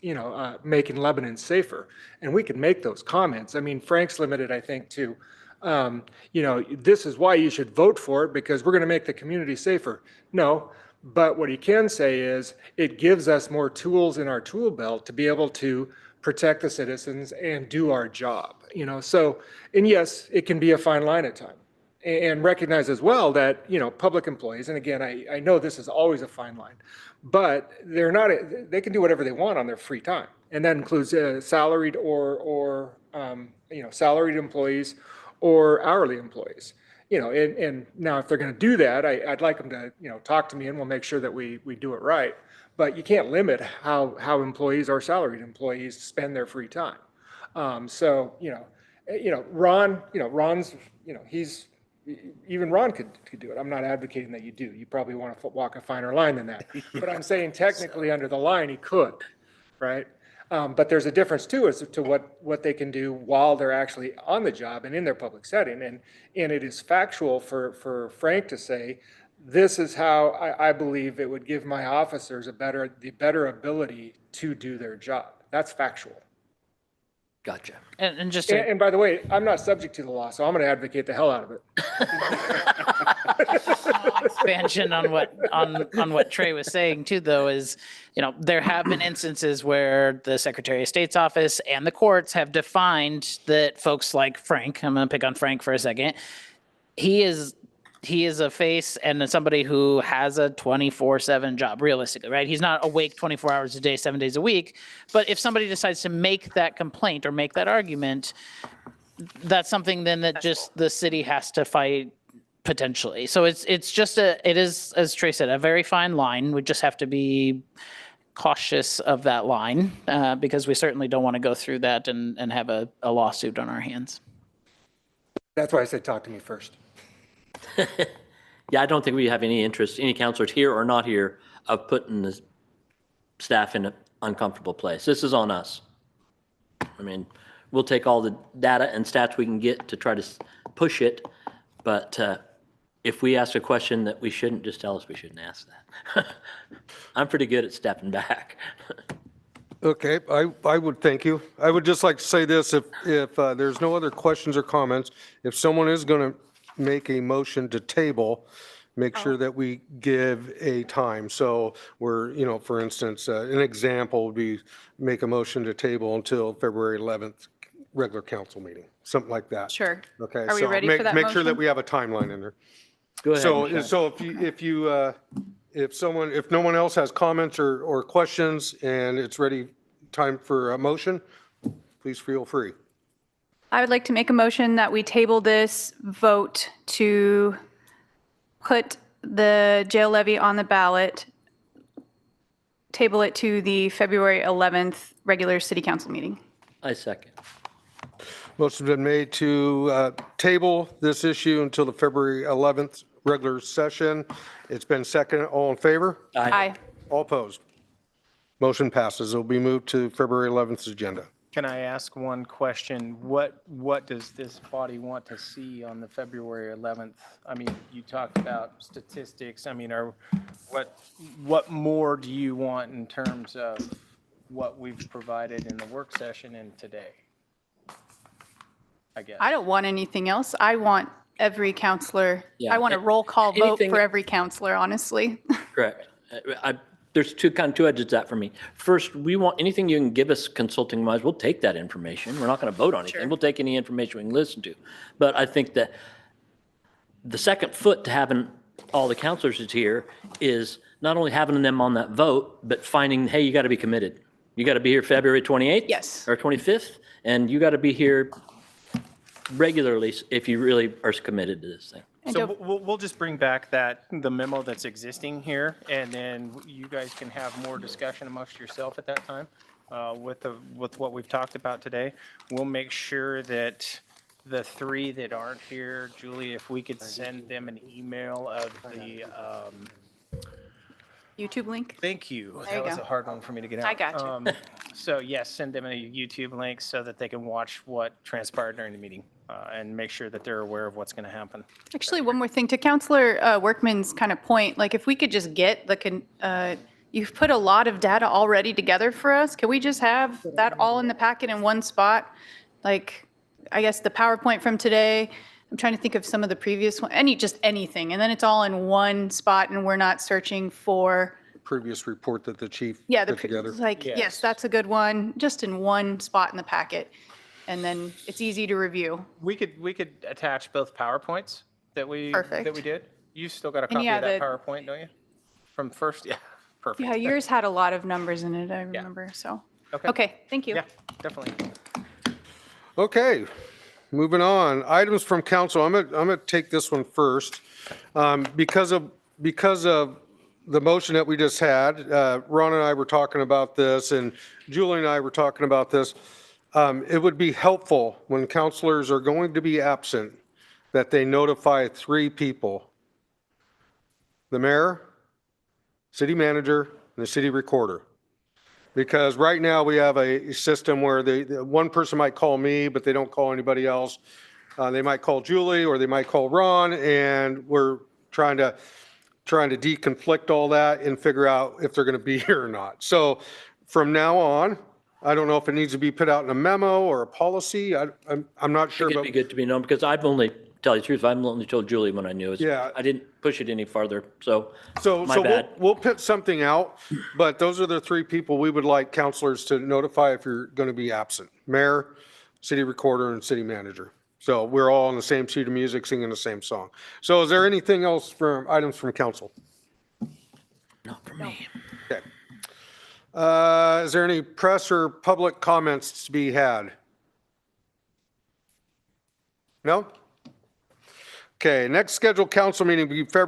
J: making Lebanon safer. And we can make those comments. I mean, Frank's limited, I think, to, this is why you should vote for it because we're going to make the community safer. No, but what he can say is it gives us more tools in our tool belt to be able to protect the citizens and do our job, So, and yes, it can be a fine line at times. And recognize as well that, public employees, and again, I know this is always a fine line, but they can do whatever they want on their free time. And that includes salaried or salaried employees or hourly employees. And now if they're going to do that, I'd like them to, talk to me and we'll make sure that we do it right. But you can't limit how employees or salaried employees spend their free time. So, Ron's, even Ron could do it. I'm not advocating that you do. You probably want to walk a finer line than that. But I'm saying technically under the line, he could, right? But there's a difference too as to what they can do while they're actually on the job and in their public setting. And it is factual for Frank to say, this is how I believe it would give my officers the better ability to do their job. That's factual.
A: Gotcha.
K: And just
J: And by the way, I'm not subject to the law, so I'm going to advocate the hell out of it.
K: expansion on what Trey was saying too, though, is, there have been instances where the Secretary of State's office and the courts have defined that folks like Frank, I'm going to pick on Frank for a second, he is a face and somebody who has a 24/7 job, realistically, right? He's not awake 24 hours a day, 7 days a week. But if somebody decides to make that complaint or make that argument, that's something then that just the city has to fight potentially. So it's just it is, as Trey said, a very fine line. We just have to be cautious of that line because we certainly don't want to go through that and have a lawsuit on our hands.
J: That's why I said talk to me first.
A: Yeah, I don't think we have any interest, any counselors here or not here, of putting the staff in an uncomfortable place. This is on us. I mean, we'll take all the data and stats we can get to try to push it, but if we ask a question that we shouldn't, just tell us we shouldn't ask that. I'm pretty good at stepping back.
B: Okay, I would thank you. I would just like to say this, if there's no other questions or comments, if someone is going to make a motion to table, make sure that we give a time. So we're, for instance, an example would be make a motion to table until February 11th, regular council meeting, something like that.
D: Sure.
B: Okay.
D: Are we
B: so
D: ready
B: make,
D: for that
B: Make sure that
D: motion?
B: we have a timeline in there.
A: Go ahead,
B: So,
A: Michelle.
B: if no one else has comments or questions and it's ready, time for a motion, please feel free.
D: I would like to make a motion that we table this vote to put the jail levy on the ballot, table it to the February 11th regular city council meeting.
A: I second.
B: Motion's been made to table this issue until the February 11th regular session. It's been seconded. All in favor?
D: Aye.
B: All opposed? Motion passes. It will be moved to February 11th agenda.
H: Can I ask one question? What does this body want to see on the February 11th? I mean, you talked about statistics. I mean, what more do you want in terms of what we've provided in the work session and today? I guess.
D: I don't want anything else. I want every counselor,
A: Yeah.
D: I want a roll call vote
A: Anything-
D: for every counselor, honestly.
A: Correct. There's two edges to that for me. First, we want anything you can give us consulting wise, we'll take that information. We're not going to vote on anything.
D: Sure.
A: We'll take any information we can listen to. But I think that the second foot to having all the counselors here is not only having them on that vote, but finding, hey, you got to be committed. You got to be here February 28th.
D: Yes.
A: Or 25th, and you got to be here regularly if you really are committed to this thing.
D: And
H: So
D: don't-
H: we'll just bring back the memo that's existing here, and then you guys can have more discussion amongst yourself at that time with what we've talked about today. We'll make sure that the three that aren't here, Julie, if we could send them an email of the,
D: YouTube link?
H: thank you.
D: There you
H: That was
D: go.
H: a hard one for me to get out.
D: I got you.
H: So yes, send them a YouTube link so that they can watch what transpired during the meeting and make sure that they're aware of what's going to happen.
D: Actually, one more thing to Counselor Workman's kind of point, like if we could just get you've put a lot of data already together for us. Can we just have that all in the packet in one spot? Like, I guess the PowerPoint from today, I'm trying to think of some of the previous one, just anything. And then it's all in one spot and we're not searching for,
B: Previous report that the chief
D: yeah,
B: put together.
D: like,
H: Yes.
D: yes, that's a good one, just in one spot in the packet. And then it's easy to review.
H: We could attach both PowerPoints that we
D: Perfect.
H: did. You still got a
D: And
H: copy
D: yeah,
H: of that
D: the-
H: PowerPoint, don't you? From first, yeah, perfect.
D: Yeah, yours had a lot of numbers in it, I remember, so. Okay, thank you.
H: Yeah, definitely.
B: Okay, moving on. Items from council. I'm gonna take this one first. Because of the motion that we just had, Ron and I were talking about this, and Julie and I were talking about this. It would be helpful when counselors are going to be absent that they notify 3 people: the mayor, city manager, and the city recorder. Because right now we have a system where one person might call me, but they don't call anybody else. They might call Julie or they might call Ron, and we're trying to deconflict all that and figure out if they're going to be here or not. So from now on, I don't know if it needs to be put out in a memo or a policy. I'm not
A: I
B: sure.
A: think it'd be good to be known because I've only, tell you the truth, I've only told Julie when I knew it.
B: Yeah.
A: I didn't push it any farther, so my
B: So
A: bad.
B: we'll put something out, but those are the 3 people we would like counselors to notify if you're going to be absent: mayor, city recorder, and city manager. So we're all on the same sheet of music, singing the same song. So is there anything else from items from council?
A: Not for me.
B: Okay. Is there any press or public comments to be had? No? Okay, next scheduled council meeting will be February